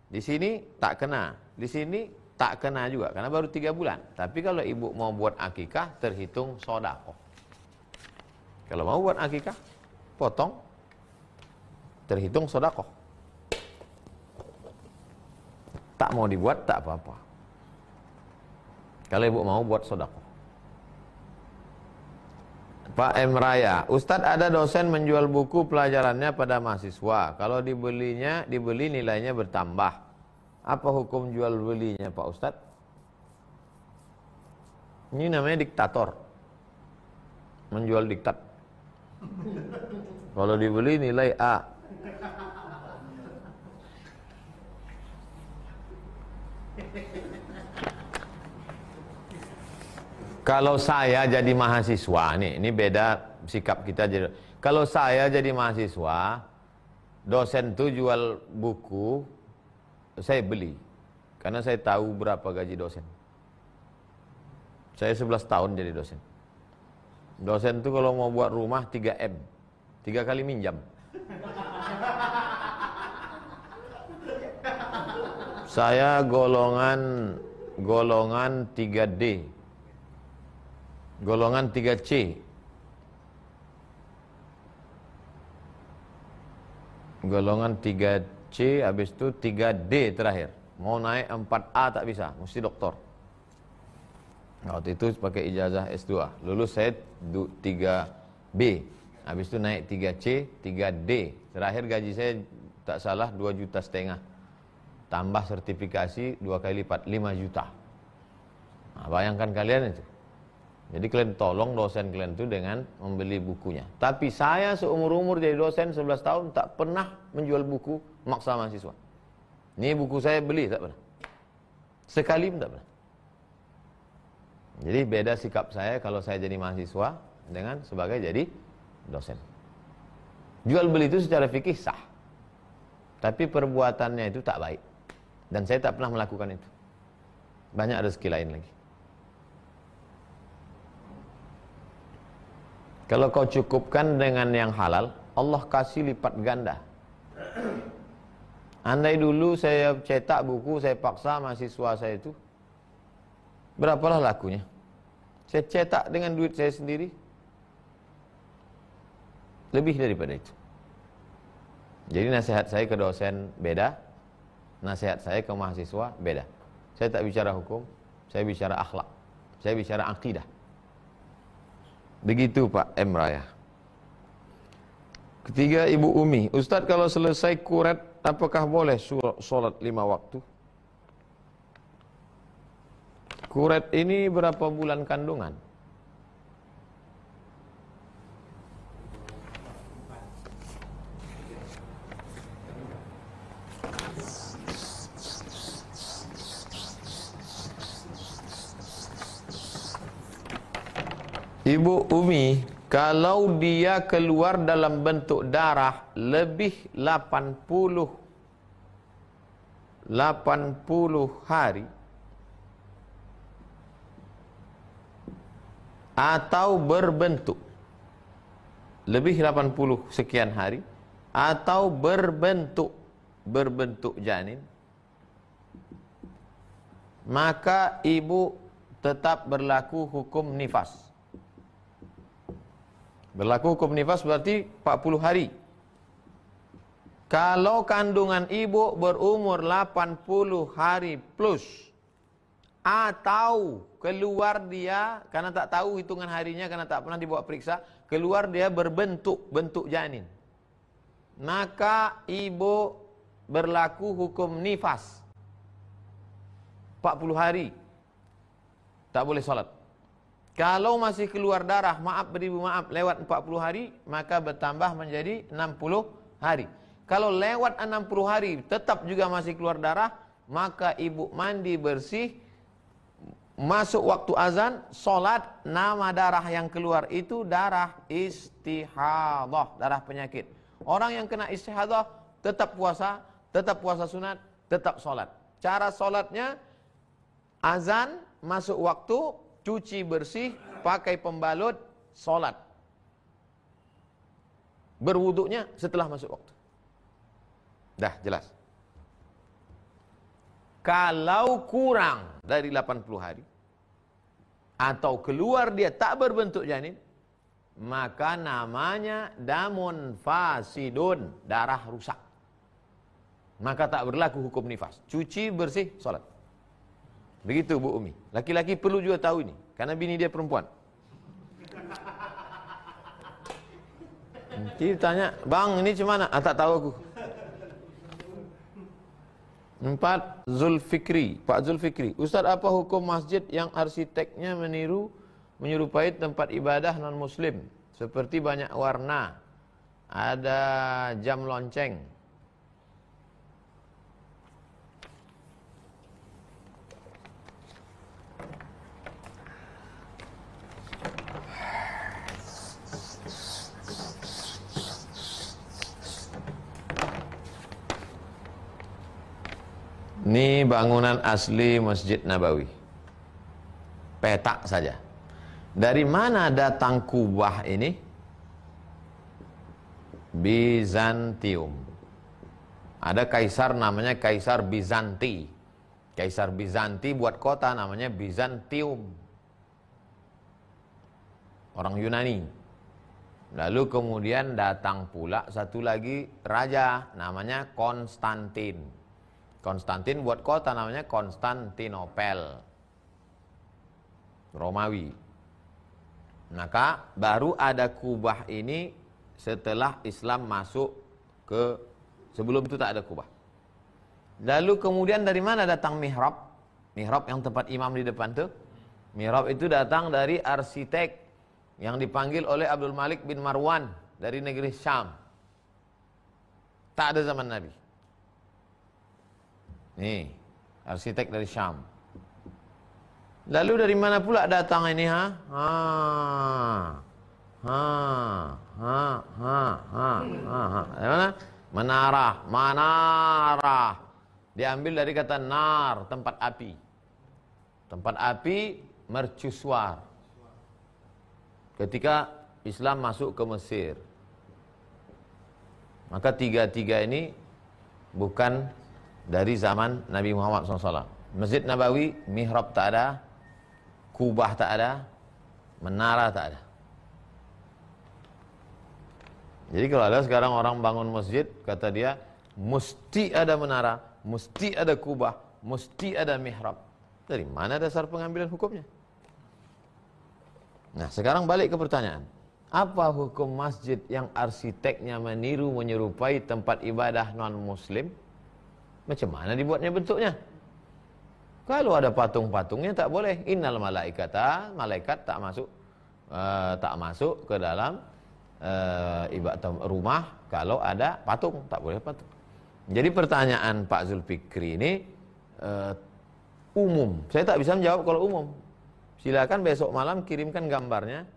Di sini tak kena, di sini tak kena juga karena baru 3 bulan. Tapi kalau ibu mau buat akikah terhitung sedekah. Kalau mau buat akikah potong terhitung sedekah. Tak mau dibuat tak apa-apa. Kalau ibu mau buat sedekah. Pak M. Raya, Ustadz ada dosen menjual buku pelajarannya pada mahasiswa. Kalau dibeli nilainya bertambah. Apa hukum jual belinya Pak Ustadz? Ini namanya diktator. Menjual diktat. Kalau dibeli nilai A. Kalau saya jadi mahasiswa, ini beda sikap kita jadi. Kalau saya jadi mahasiswa, dosen tuh jual buku, saya beli karena saya tahu berapa gaji dosen. Saya 11 tahun jadi dosen. Dosen itu kalau mau buat rumah 3M, 3 kali minjam. Saya golongan 3D, golongan 3C, golongan 3C, habis itu 3D terakhir. Mau naik 4A tak bisa, mesti doktor. Waktu itu pakai ijazah S2. Lulus saya 3B, habis itu naik 3C, 3D. Terakhir gaji saya tak salah 2,5 juta. Tambah sertifikasi 2 kali lipat, 5 juta. Nah, bayangkan kalian itu. Jadi kalian tolong dosen kalian itu dengan membeli bukunya. Tapi saya seumur-umur jadi dosen 11 tahun tak pernah menjual buku maksa mahasiswa. Ini buku saya beli tak pernah. Sekali pun tak pernah. Jadi beda sikap saya kalau saya jadi mahasiswa dengan sebagai jadi dosen. Jual beli itu secara fikih sah. Tapi perbuatannya itu tak baik. Dan saya tak pernah melakukan itu. Banyak rezeki lain lagi. Kalau kau cukupkan dengan yang halal, Allah kasih lipat ganda. Andai dulu saya cetak buku, saya paksa mahasiswa saya itu, berapalah lakunya? Saya cetak dengan duit saya sendiri, lebih daripada itu. Jadi nasihat saya ke dosen beda, nasihat saya ke mahasiswa beda. Saya tak bicara hukum, saya bicara akhlak, saya bicara akidah. Begitu Pak M. Raya. Ketiga Ibu Umi, Ustadz kalau selesai kuret apakah boleh sholat 5 waktu? Kuret ini berapa bulan kandungan? Ibu Umi, kalau dia keluar dalam bentuk darah lebih 80 hari, atau berbentuk lebih 80 sekian hari, atau berbentuk janin, maka ibu tetap berlaku hukum nifas. Berlaku hukum nifas berarti 40 hari. Kalau kandungan ibu berumur 80 hari plus, atau keluar dia, karena tak tahu hitungan harinya, karena tak pernah dibawa periksa, keluar dia bentuk janin, maka ibu berlaku hukum nifas 40 hari, tak boleh sholat. Kalau masih keluar darah, maaf lewat 40 hari, maka bertambah menjadi 60 hari. Kalau lewat 60 hari tetap juga masih keluar darah, maka ibu mandi bersih, masuk waktu azan, sholat. Nama darah yang keluar itu darah istihadah, darah penyakit. Orang yang kena istihadah tetap puasa sunat, tetap sholat. Cara sholatnya, azan, masuk waktu, cuci bersih, pakai pembalut, sholat. Berwuduknya setelah masuk waktu. Dah jelas. Kalau kurang dari 80 hari atau keluar dia tak berbentuk janin, maka namanya damun fasidun, darah rusak. Maka tak berlaku hukum nifas. Cuci bersih, sholat. Begitu Bu Umi. Laki-laki perlu juga tahu ini, karena bini dia perempuan. Nanti tanya, bang ini cemana? Tak tahu aku. 4. Zulfikri, Pak Zulfikri, Ustaz, apa hukum masjid yang arsiteknya menyerupai tempat ibadah non muslim, seperti banyak warna, ada jam lonceng? Ini bangunan asli Masjid Nabawi, petak saja. Dari mana datang kubah ini? Bizantium. Ada kaisar namanya Kaisar Bizanti. Kaisar Bizanti buat kota namanya Bizantium, orang Yunani. Lalu kemudian datang pula satu lagi raja namanya Konstantin. Konstantin buat kota namanya Konstantinopel, Romawi. Maka baru ada kubah ini setelah Islam masuk ke, sebelum itu tak ada kubah. Lalu kemudian dari mana datang mihrab? Mihrab yang tempat imam di depan tuh. Mihrab itu datang dari arsitek yang dipanggil oleh Abdul Malik bin Marwan dari negeri Syam. Tak ada zaman Nabi. Nih, arsitek dari Syam. Lalu dari mana pula datang ini, Dari mana? Manarah. Diambil dari kata nar, tempat api. Tempat api mercusuar. Ketika Islam masuk ke Mesir, maka tiga-tiga ini bukan dari zaman Nabi Muhammad SAW. Masjid Nabawi, mihrab tak ada, kubah tak ada, menara tak ada. Jadi kalau ada sekarang orang bangun masjid, kata dia, mesti ada menara, mesti ada kubah, mesti ada mihrab. Dari mana dasar pengambilan hukumnya? Nah, sekarang balik ke pertanyaan. Apa hukum masjid yang arsiteknya menyerupai tempat ibadah non-muslim? Macam mana dibuatnya bentuknya? Kalau ada patung-patungnya tak boleh. Innal malaikata, malaikat tak masuk ke dalam ibadah rumah kalau ada patung, tak boleh patung. Jadi pertanyaan Pak Zulfikri ini umum. Saya tak bisa menjawab kalau umum. Silakan besok malam kirimkan gambarnya,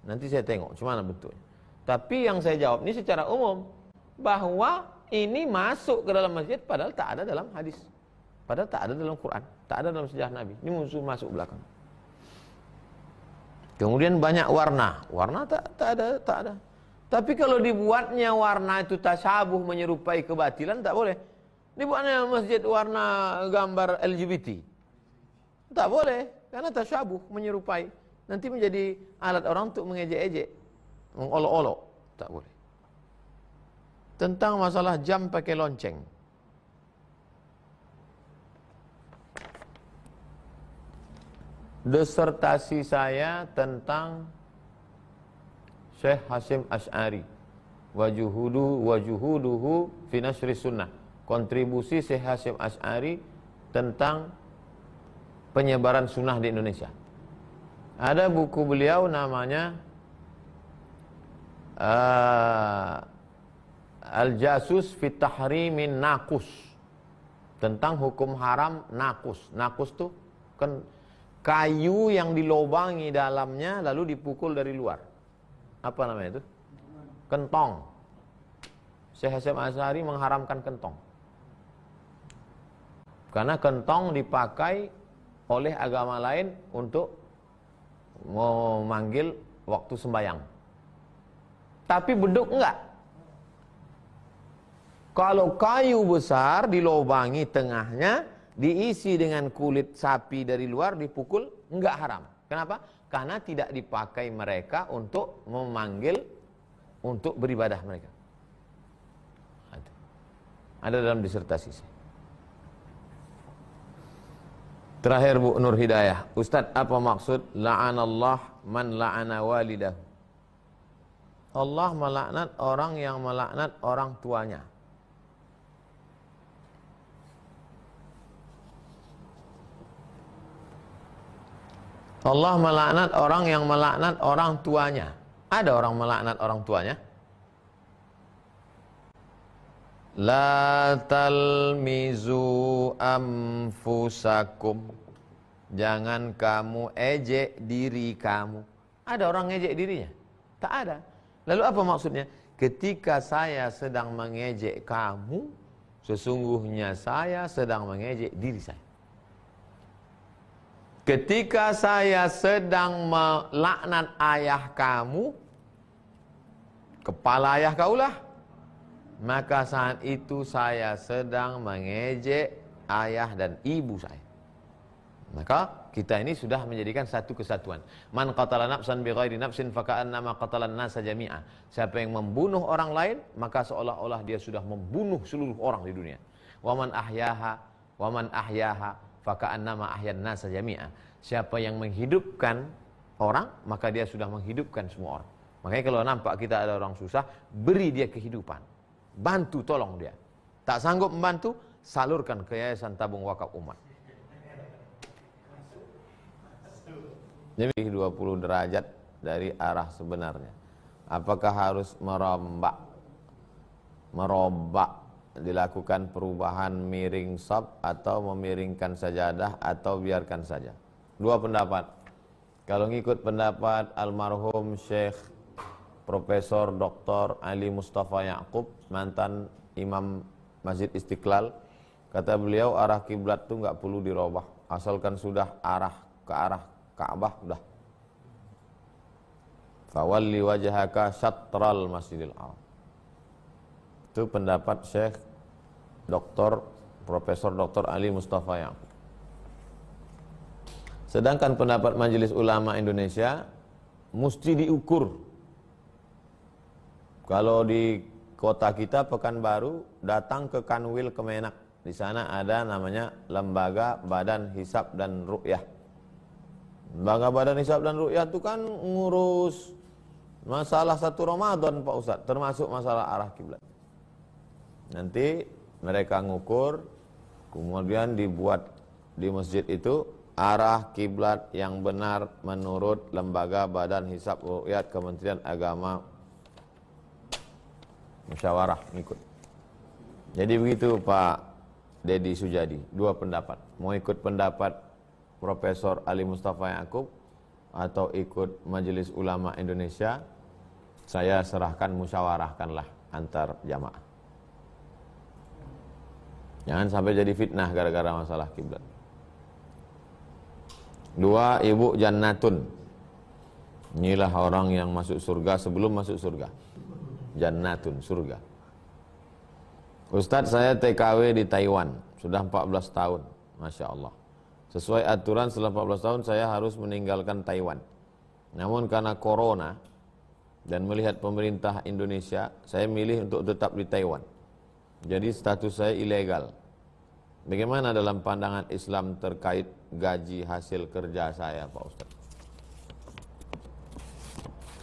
nanti saya tengok cuma mana bentuknya. Tapi yang saya jawab ini secara umum, bahwa ini masuk ke dalam masjid padahal tak ada dalam hadis, padahal tak ada dalam Quran, tak ada dalam sejarah Nabi. Ini musuh masuk belakang. Kemudian banyak warna. Warna tak ada. Tapi kalau dibuatnya warna itu tasyabuh menyerupai kebatilan, tak boleh. Dibuatnya masjid warna gambar LGBT. Tak boleh, karena tasyabuh menyerupai. Nanti menjadi alat orang untuk mengejek-ejek, mengolok-olok. Tak boleh. Tentang masalah jam pakai lonceng. Disertasi saya tentang Syekh Hasyim Asy'ari wajuhuduhu fi nasri sunnah. Kontribusi Syekh Hasyim Asy'ari tentang penyebaran sunnah di Indonesia. Ada buku beliau namanya Al-Jasus fi Tahrimin Nakus, tentang hukum haram nakus. Nakus tuh kan kayu yang dilobangi dalamnya lalu dipukul dari luar. Apa namanya itu? Kentong. Syekh Hasyim Asy'ari mengharamkan kentong. Karena kentong dipakai oleh agama lain untuk memanggil waktu sembahyang. Tapi beduk enggak. Kalau kayu besar dilobangi tengahnya, diisi dengan kulit sapi dari luar, dipukul, enggak haram. Kenapa? Karena tidak dipakai mereka untuk memanggil, untuk beribadah mereka. Ada dalam disertasi saya. Terakhir Bu Nur Hidayah, Ustadz, apa maksud la'anallah man la'ana walidah? Allah melaknat orang yang melaknat orang tuanya. Allah melaknat orang yang melaknat orang tuanya. Ada orang melaknat orang tuanya? La talmizu anfusakum. Jangan kamu ejek diri kamu. Ada orang ngejek dirinya? Tak ada. Lalu apa maksudnya? Ketika saya sedang mengejek kamu, sesungguhnya saya sedang mengejek diri saya. Ketika saya sedang melaknat ayah kamu, kepala ayah kaulah, maka saat itu saya sedang mengejek ayah dan ibu saya. Maka kita ini sudah menjadikan satu kesatuan. Man qatala nafsan bighairi nafsin faka'annama qatalan nasa jami'a. Siapa yang membunuh orang lain, maka seolah-olah dia sudah membunuh seluruh orang di dunia. Wa man ahyaha faka'annama ahyan nasa jami'a. Siapa yang menghidupkan orang, maka dia sudah menghidupkan semua orang. Makanya kalau nampak kita ada orang susah, beri dia kehidupan. Bantu, tolong dia. Tak sanggup membantu, salurkan ke Yayasan Tabung Wakaf Umat. Jadi 20 derajat dari arah sebenarnya. Apakah harus merombak dilakukan perubahan miring shaf atau memiringkan sajadah atau biarkan saja? Dua pendapat. Kalau ngikut pendapat almarhum Syekh Profesor Dr. Ali Mustafa Yaqub, mantan Imam Masjid Istiqlal, kata beliau arah kiblat itu nggak perlu dirubah, asalkan sudah arah ke arah Ka'bah udah. Fawalli wajhaka syatral Masjidil Haram. Itu pendapat Syekh Dr. Profesor Dr. Ali Mustafa Yaqub. Sedangkan pendapat Majelis Ulama Indonesia mesti diukur. Kalau di kota kita Pekanbaru, datang ke Kanwil Kemenak. Di sana ada namanya Lembaga Badan Hisab dan Ru'yah. Lembaga Badan Hisab dan Ru'yah itu kan ngurus masalah 1 Ramadan Pak Ustadz, termasuk masalah arah kiblat. Nanti mereka ngukur, kemudian dibuat di masjid itu arah kiblat yang benar menurut Lembaga Badan Hisab Ru'yat Kementerian Agama, musyawarah ngikut. Jadi begitu Pak Dedi Sujadi, dua pendapat. Mau ikut pendapat Profesor Ali Mustafa Yaqub atau ikut Majelis Ulama Indonesia, saya serahkan, musyawarahkanlah antar jamaah. Jangan sampai jadi fitnah gara-gara masalah kiblat. Dua, Ibu Jannatun. Inilah orang yang masuk surga sebelum masuk surga. Jannatun, surga. Ustadz, saya TKW di Taiwan, sudah 14 tahun, Masya Allah. Sesuai aturan setelah 14 tahun saya harus meninggalkan Taiwan. Namun karena corona dan melihat pemerintah Indonesia, saya milih untuk tetap di Taiwan. Jadi status saya ilegal. Bagaimana dalam pandangan Islam terkait gaji hasil kerja saya, Pak Ustadz?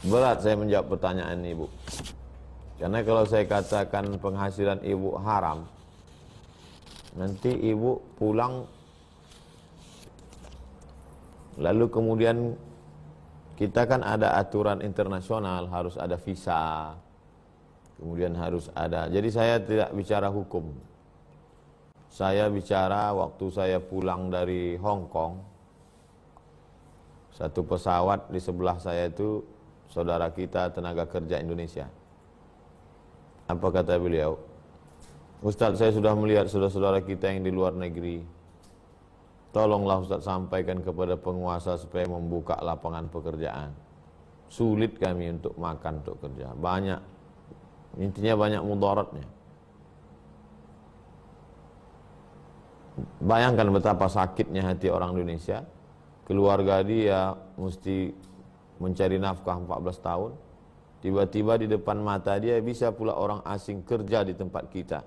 Berat saya menjawab pertanyaan ibu. Karena kalau saya katakan penghasilan ibu haram, nanti ibu pulang, lalu kemudian kita kan ada aturan internasional, harus ada visa, kemudian harus ada. Jadi saya tidak bicara hukum. Saya bicara waktu saya pulang dari Hong Kong, satu pesawat di sebelah saya itu saudara kita tenaga kerja Indonesia. Apa kata beliau? Ustadz, saya sudah melihat saudara-saudara kita yang di luar negeri. Tolonglah Ustadz sampaikan kepada penguasa supaya membuka lapangan pekerjaan. Sulit kami untuk makan, untuk kerja. Banyak, intinya banyak mudaratnya. Bayangkan betapa sakitnya hati orang Indonesia. Keluarga dia mesti mencari nafkah 14 tahun. Tiba-tiba di depan mata dia bisa pula orang asing kerja di tempat kita.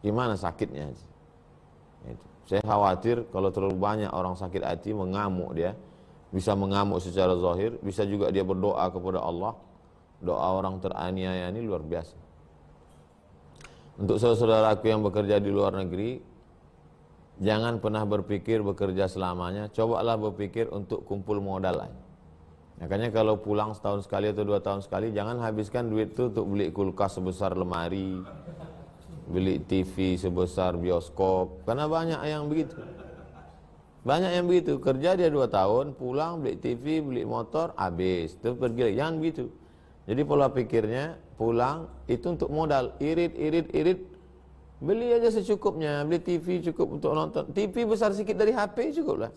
Gimana sakitnya? Itu. Saya khawatir kalau terlalu banyak orang sakit hati mengamuk dia. Bisa mengamuk secara zahir, bisa juga dia berdoa kepada Allah. Doa orang teraniaya ini luar biasa. Untuk saudara-saudaraku yang bekerja di luar negeri, jangan pernah berpikir bekerja selamanya. Cobalah berpikir untuk kumpul modal aja. Makanya kalau pulang setahun sekali atau 2 tahun sekali, jangan habiskan duit itu untuk beli kulkas sebesar lemari, beli TV sebesar bioskop. Karena banyak yang begitu. Banyak yang begitu, kerja dia 2 tahun, pulang beli TV, beli motor, habis, terus pergi. Jangan begitu. Jadi pola pikirnya, pulang itu untuk modal, irit, beli aja secukupnya, beli TV cukup untuk nonton. TV besar sikit dari HP cukup lah.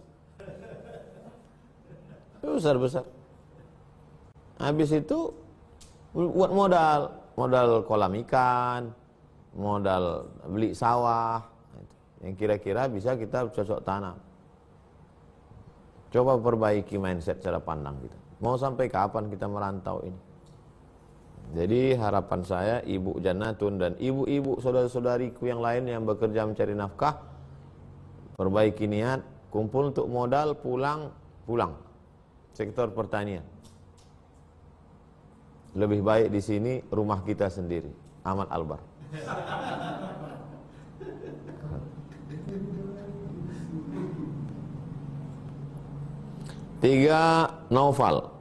Besar-besar. Habis itu buat modal kolam ikan, modal beli sawah, yang kira-kira bisa kita cocok tanam. Coba perbaiki mindset cara pandang kita. Mau sampai kapan kita merantau ini? Jadi harapan saya, Ibu Jannatun dan ibu-ibu saudara-saudariku yang lain yang bekerja mencari nafkah, perbaiki niat, kumpul untuk modal, pulang sektor pertanian. Lebih baik di sini rumah kita sendiri. Ahmad Albar. Tiga, Naufal.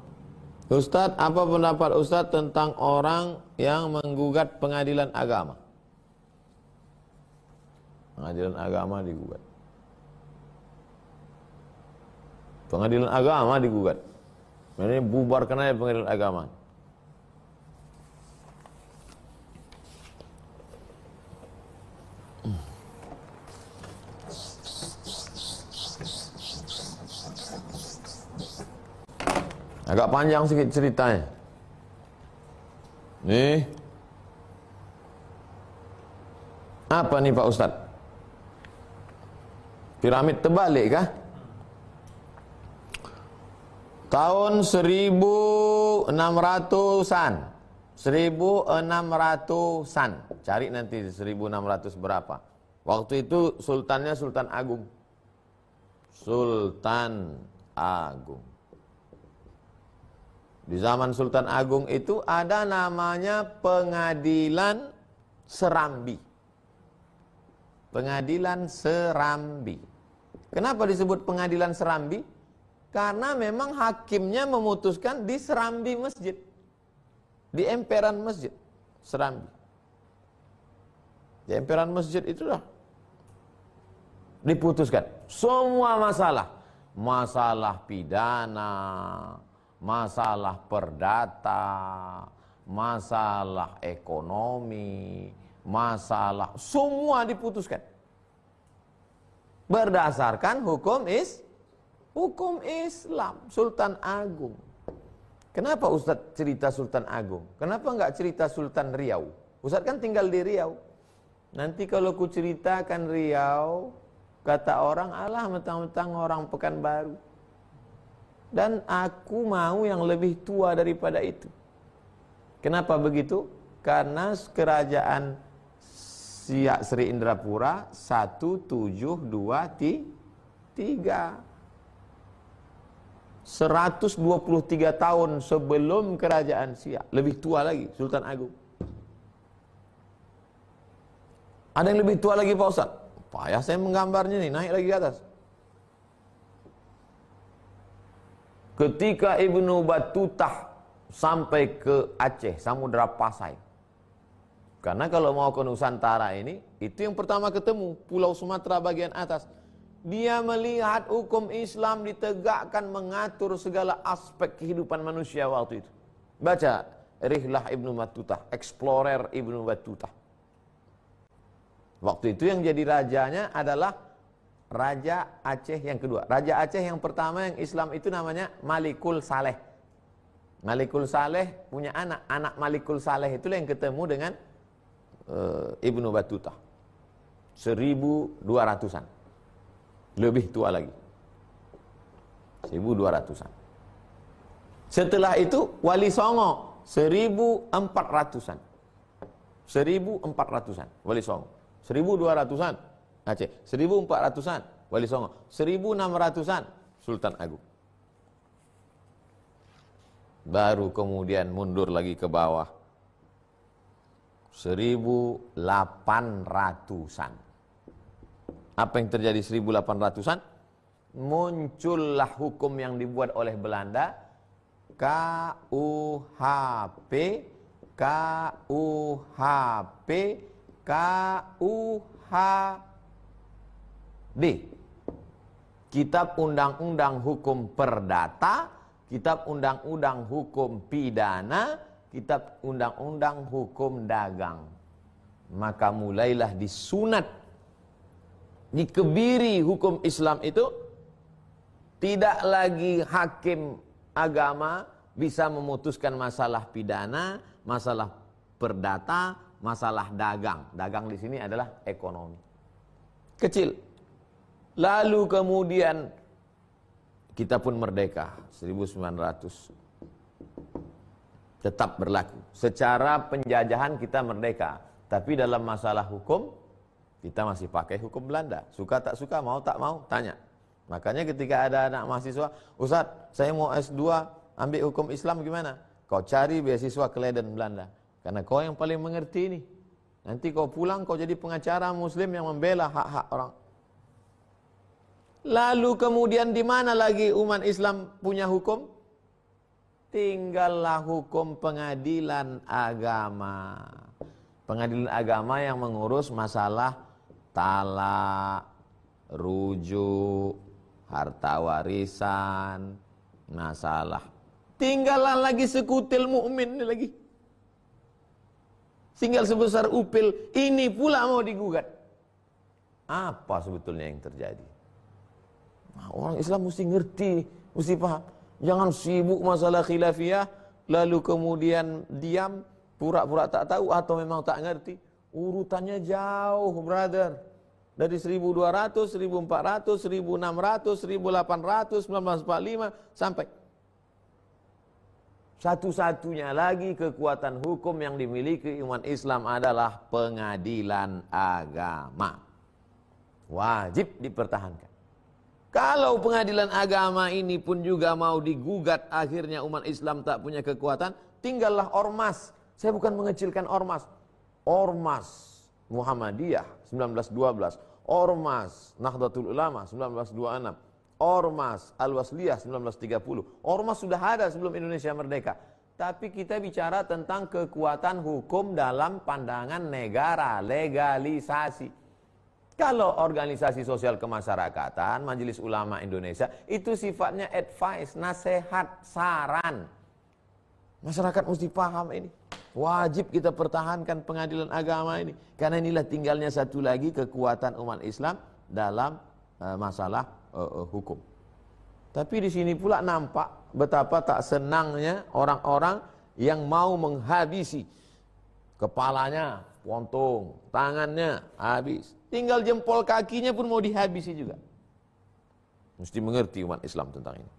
Ustadz, apa pendapat Ustadz tentang orang yang menggugat pengadilan agama? Pengadilan agama digugat. Pengadilan agama digugat. Ini bubarkan aja pengadilan agama. Agak panjang sedikit ceritanya. Nih. Apa nih Pak Ustadz? Piramid terbalik kah? Tahun 1600-an. 1600-an. Cari nanti 1600 berapa. Waktu itu sultannya Sultan Agung. Sultan Agung. Di zaman Sultan Agung itu ada namanya Pengadilan Serambi. Pengadilan Serambi. Kenapa disebut Pengadilan Serambi? Karena memang hakimnya memutuskan di Serambi masjid. Di emperan masjid Serambi. Di emperan masjid itulah diputuskan semua masalah. Masalah pidana, masalah perdata, masalah ekonomi, masalah semua diputuskan berdasarkan hukum Islam. Sultan Agung. Kenapa Ustadz cerita Sultan Agung? Kenapa nggak cerita Sultan Riau? Ustadz kan tinggal di Riau. Nanti kalau ku ceritakan Riau, kata orang, alah mentang-mentang orang Pekanbaru. Dan aku mau yang lebih tua daripada itu. Kenapa begitu? Karena kerajaan Siak Sri Indrapura 1723 123 tahun sebelum kerajaan Siak. Lebih tua lagi Sultan Agung. Ada yang lebih tua lagi Pak Ustaz? Payah saya menggambarnya nih, naik lagi ke atas. Ketika Ibnu Battutah sampai ke Aceh, Samudra Pasai. Karena kalau mau ke Nusantara ini, itu yang pertama ketemu, Pulau Sumatera bagian atas. Dia melihat hukum Islam ditegakkan mengatur segala aspek kehidupan manusia waktu itu. Baca Rihlah Ibnu Battutah, Explorer Ibnu Battutah. Waktu itu yang jadi rajanya adalah Raja Aceh yang kedua. Raja Aceh yang pertama yang Islam itu namanya Malikul Saleh. Malikul Saleh punya anak Malikul Saleh itulah yang ketemu dengan Ibnu Battutah. 1200-an. Lebih tua lagi 1200-an. Setelah itu Wali Songo 1400-an 1400-an Wali Songo. 1200-an Aceh, 1400-an Wali Songo, 1600-an Sultan Agung. Baru kemudian mundur lagi ke bawah 1800-an. Apa yang terjadi 1800-an? Muncullah hukum yang dibuat oleh Belanda, KUHP, KUHP, KUHD. Kitab Undang-Undang Hukum Perdata, Kitab Undang-Undang Hukum Pidana, Kitab Undang-Undang Hukum Dagang. Maka mulailah disunat, dikebiri hukum Islam itu. Tidak lagi hakim agama bisa memutuskan masalah pidana, masalah perdata, masalah dagang. Dagang di sini adalah ekonomi. Kecil. Lalu kemudian kita pun merdeka 1900. Tetap berlaku. Secara penjajahan kita merdeka, tapi dalam masalah hukum kita masih pakai hukum Belanda. Suka tak suka, mau tak mau, tanya. Makanya ketika ada anak mahasiswa, Ustaz, saya mau S2, ambil hukum Islam gimana? Kau cari beasiswa ke Leiden, Belanda. Karena kau yang paling mengerti ini. Nanti kau pulang, kau jadi pengacara muslim yang membela hak-hak orang. Lalu kemudian di mana lagi umat Islam punya hukum? Tinggallah hukum pengadilan agama. Pengadilan agama yang mengurus masalah talak, rujuk, harta warisan, masalah. Tinggallah lagi sekutil mukmin ini lagi. Tinggal sebesar upil, ini pula mau digugat. Apa sebetulnya yang terjadi? Nah, orang Islam mesti ngerti, mesti paham. Jangan sibuk masalah khilafiyah, lalu kemudian diam, pura-pura tak tahu atau memang tak ngerti. Urutannya jauh, brother. Dari 1200, 1400, 1600, 1800, 1945 sampai satu-satunya lagi kekuatan hukum yang dimiliki umat Islam adalah pengadilan agama. Wajib dipertahankan. Kalau pengadilan agama ini pun juga mau digugat, akhirnya umat Islam tak punya kekuatan, tinggallah ormas. Saya bukan mengecilkan ormas. Ormas Muhammadiyah 1912, Ormas Nahdlatul Ulama 1926, Ormas Al-Wasliyah 1930. Ormas sudah ada sebelum Indonesia merdeka. Tapi kita bicara tentang kekuatan hukum dalam pandangan negara, legalisasi. Kalau organisasi sosial kemasyarakatan, Majelis Ulama Indonesia, itu sifatnya advice, nasihat, saran. Masyarakat mesti paham ini. Wajib kita pertahankan pengadilan agama ini. Karena inilah tinggalnya satu lagi kekuatan umat Islam dalam masalah hukum. Tapi di sini pula nampak betapa tak senangnya orang-orang yang mau menghabisi. Kepalanya potong, tangannya habis, tinggal jempol kakinya pun mau dihabisi juga. Mesti mengerti umat Islam tentang ini.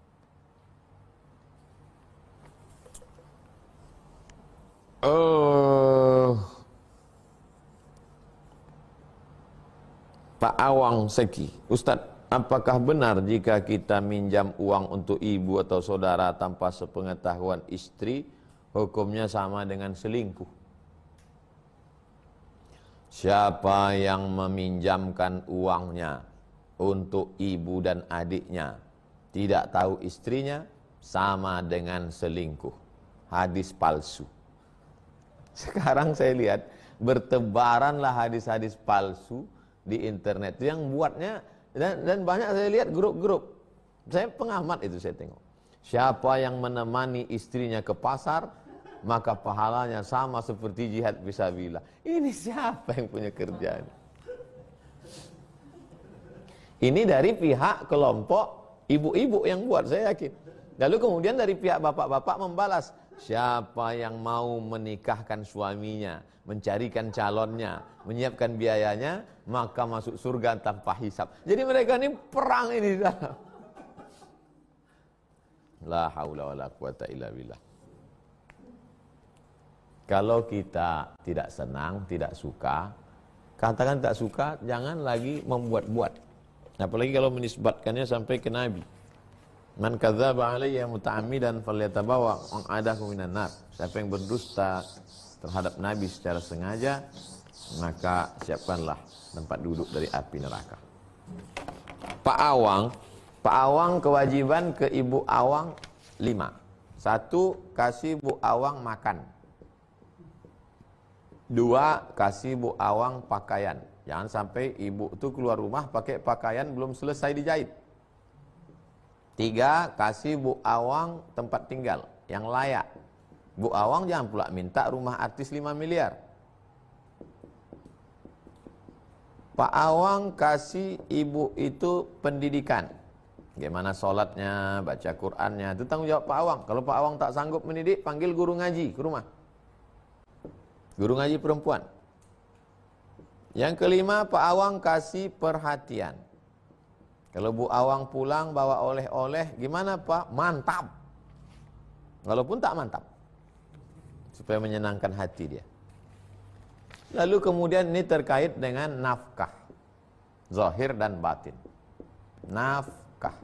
Pak Awang Seki, Ustadz, apakah benar jika kita minjam uang untuk ibu atau saudara tanpa sepengetahuan istri, hukumnya sama dengan selingkuh? Siapa yang meminjamkan uangnya untuk ibu dan adiknya, tidak tahu istrinya, sama dengan selingkuh. Hadis palsu. Sekarang saya lihat bertebaranlah hadis-hadis palsu di internet yang buatnya, dan banyak saya lihat grup-grup. Saya pengamat itu, saya tengok. Siapa yang menemani istrinya ke pasar, maka pahalanya sama seperti jihad fisabilillah. Ini siapa yang punya kerjaan? Ini dari pihak kelompok ibu-ibu yang buat, saya yakin. Lalu kemudian dari pihak bapak-bapak membalas, siapa yang mau menikahkan suaminya, mencarikan calonnya, menyiapkan biayanya, maka masuk surga tanpa hisab. Jadi mereka ini perang ini di dalam. La haula wala quwata illa billah. Kalau kita tidak senang, tidak suka, katakan tak suka, jangan lagi membuat-buat. Apalagi kalau menisbatkannya sampai ke Nabi. Man kadzdzaba alayya muta'ammidan falyatabawa maq'adahu minan nar. Siapa yang berdusta terhadap Nabi secara sengaja, maka siapkanlah tempat duduk dari api neraka. Pak Awang kewajiban ke Ibu Awang 5. 1. Kasih Bu Awang makan. 2. Kasih Bu Awang pakaian. Jangan sampai ibu itu keluar rumah pakai pakaian belum selesai dijahit. 3. Kasih Bu Awang tempat tinggal yang layak. Bu Awang jangan pula minta rumah artis 5 miliar. Pak Awang kasih ibu itu pendidikan. Bagaimana sholatnya, baca Qur'annya, itu tanggung jawab Pak Awang. Kalau Pak Awang tak sanggup mendidik, panggil guru ngaji ke rumah. Guru ngaji perempuan. Yang kelima, Pak Awang kasih perhatian. Kalau Bu Awang pulang bawa oleh-oleh, gimana Pak? Mantap. Walaupun tak mantap, supaya menyenangkan hati dia. Lalu kemudian ini terkait dengan nafkah, zahir dan batin. Nafkah,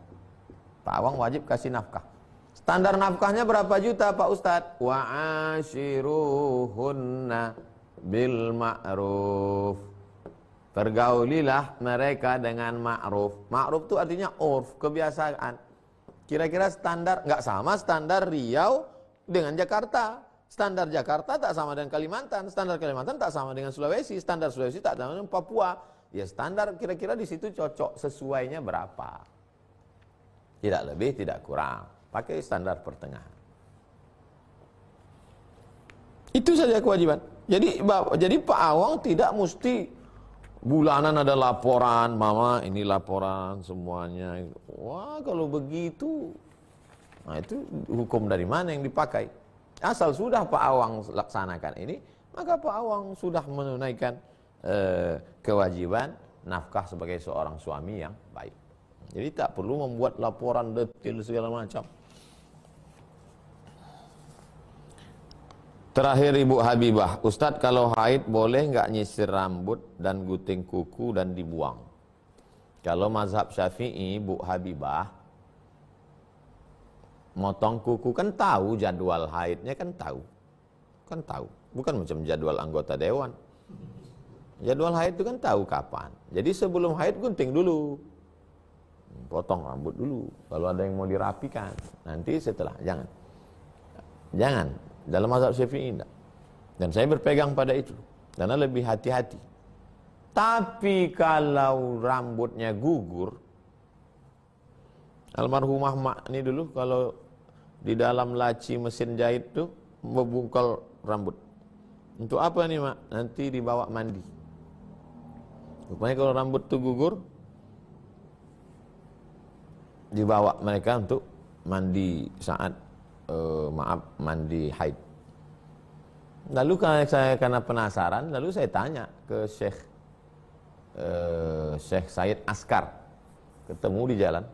Pak Awang wajib kasih nafkah. Standar nafkahnya berapa juta Pak Ustadz? Wa ashiruhunna bil ma'ruf. Pergaulilah mereka dengan ma'ruf. Ma'ruf itu artinya urf, kebiasaan. Kira-kira standar, nggak sama standar Riau dengan Jakarta. Standar Jakarta tak sama dengan Kalimantan. Standar Kalimantan tak sama dengan Sulawesi. Standar Sulawesi tak sama dengan Papua. Ya standar kira-kira di situ cocok, sesuainya berapa. Tidak lebih, tidak kurang. Pakai standar pertengahan. Itu saja kewajiban. Jadi Pak Awang tidak mesti bulanan ada laporan, mama ini laporan semuanya. Wah kalau begitu, nah itu hukum dari mana yang dipakai? Asal sudah Pak Awang laksanakan ini, maka Pak Awang sudah menunaikan kewajiban nafkah sebagai seorang suami yang baik. Jadi tak perlu membuat laporan detail segala macam. Terakhir Ibu Habibah, Ustadz kalau haid boleh nggak nyisir rambut dan gunting kuku dan dibuang? Kalau mazhab Syafi'i, Bu Habibah, motong kuku kan tahu jadwal haidnya, kan tahu, bukan macam jadwal anggota dewan. Jadwal haid itu kan tahu kapan. Jadi sebelum haid gunting dulu, potong rambut dulu. Kalau ada yang mau dirapikan, nanti setelah, jangan. Dalam mazhab Syafi'i tidak. Dan saya berpegang pada itu karena lebih hati-hati. Tapi kalau rambutnya gugur, almarhumah mak ini dulu kalau di dalam laci mesin jahit tuh membungkal rambut. Untuk apa nih mak? Nanti dibawa mandi. Rupanya kalau rambut tuh gugur, dibawa mereka untuk mandi saat mandi haid. Lalu karena penasaran, lalu saya tanya ke Syekh Said Askar, ketemu di jalan.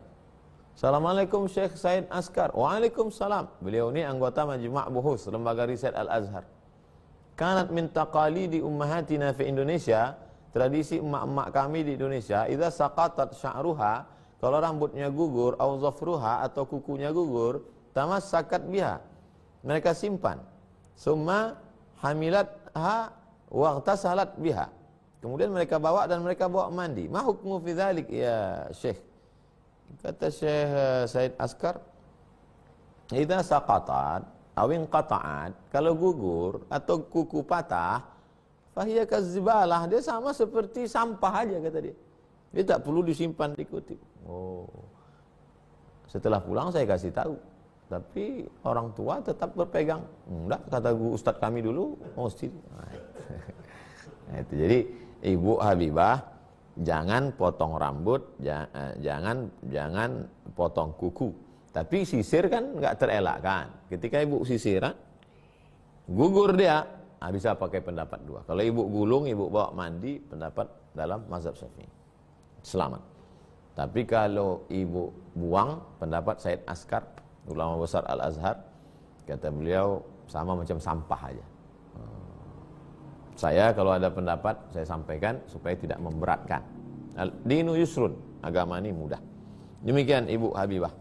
Assalamualaikum Syekh Said Askar. Waalaikumsalam. Beliau ini anggota Majma' Buhus, lembaga riset Al-Azhar. Kanat min taqalidi ummahatina fi Indonesia, tradisi emak-emak kami di Indonesia, idza saqatat sya'ruha, kalau rambutnya gugur, au zafruha atau kukunya gugur, tamassakat biha. Mereka simpan. Summa hamilatha waghtasalat biha. Kemudian mereka bawa dan mereka bawa mandi. Ma hukmu fi dzalik ya Syekh? Kata Syekh Said Askar, idza saqatat aw inqata'at, kalau gugur atau kuku patah, fahiya kazibalah, dia sama seperti sampah aja kata dia. Dia tak perlu disimpan dikutip. Oh. Setelah pulang saya kasih tahu, tapi orang tua tetap berpegang. Enggak, kata Ustadz kami dulu mesti. Nah, itu. Jadi Ibu Habibah, jangan potong rambut, jangan potong kuku. Tapi sisir kan nggak terelakkan. Ketika ibu sisiran, gugur dia, bisa pakai pendapat dua. Kalau ibu gulung, ibu bawa mandi, pendapat dalam mazhab Syafi'i, selamat. Tapi kalau ibu buang, pendapat Said Askar, ulama besar Al-Azhar, kata beliau sama macam sampah aja. Saya kalau ada pendapat saya sampaikan supaya tidak memberatkan. Dinu yusrun, agama ini mudah. Demikian Ibu Habibah.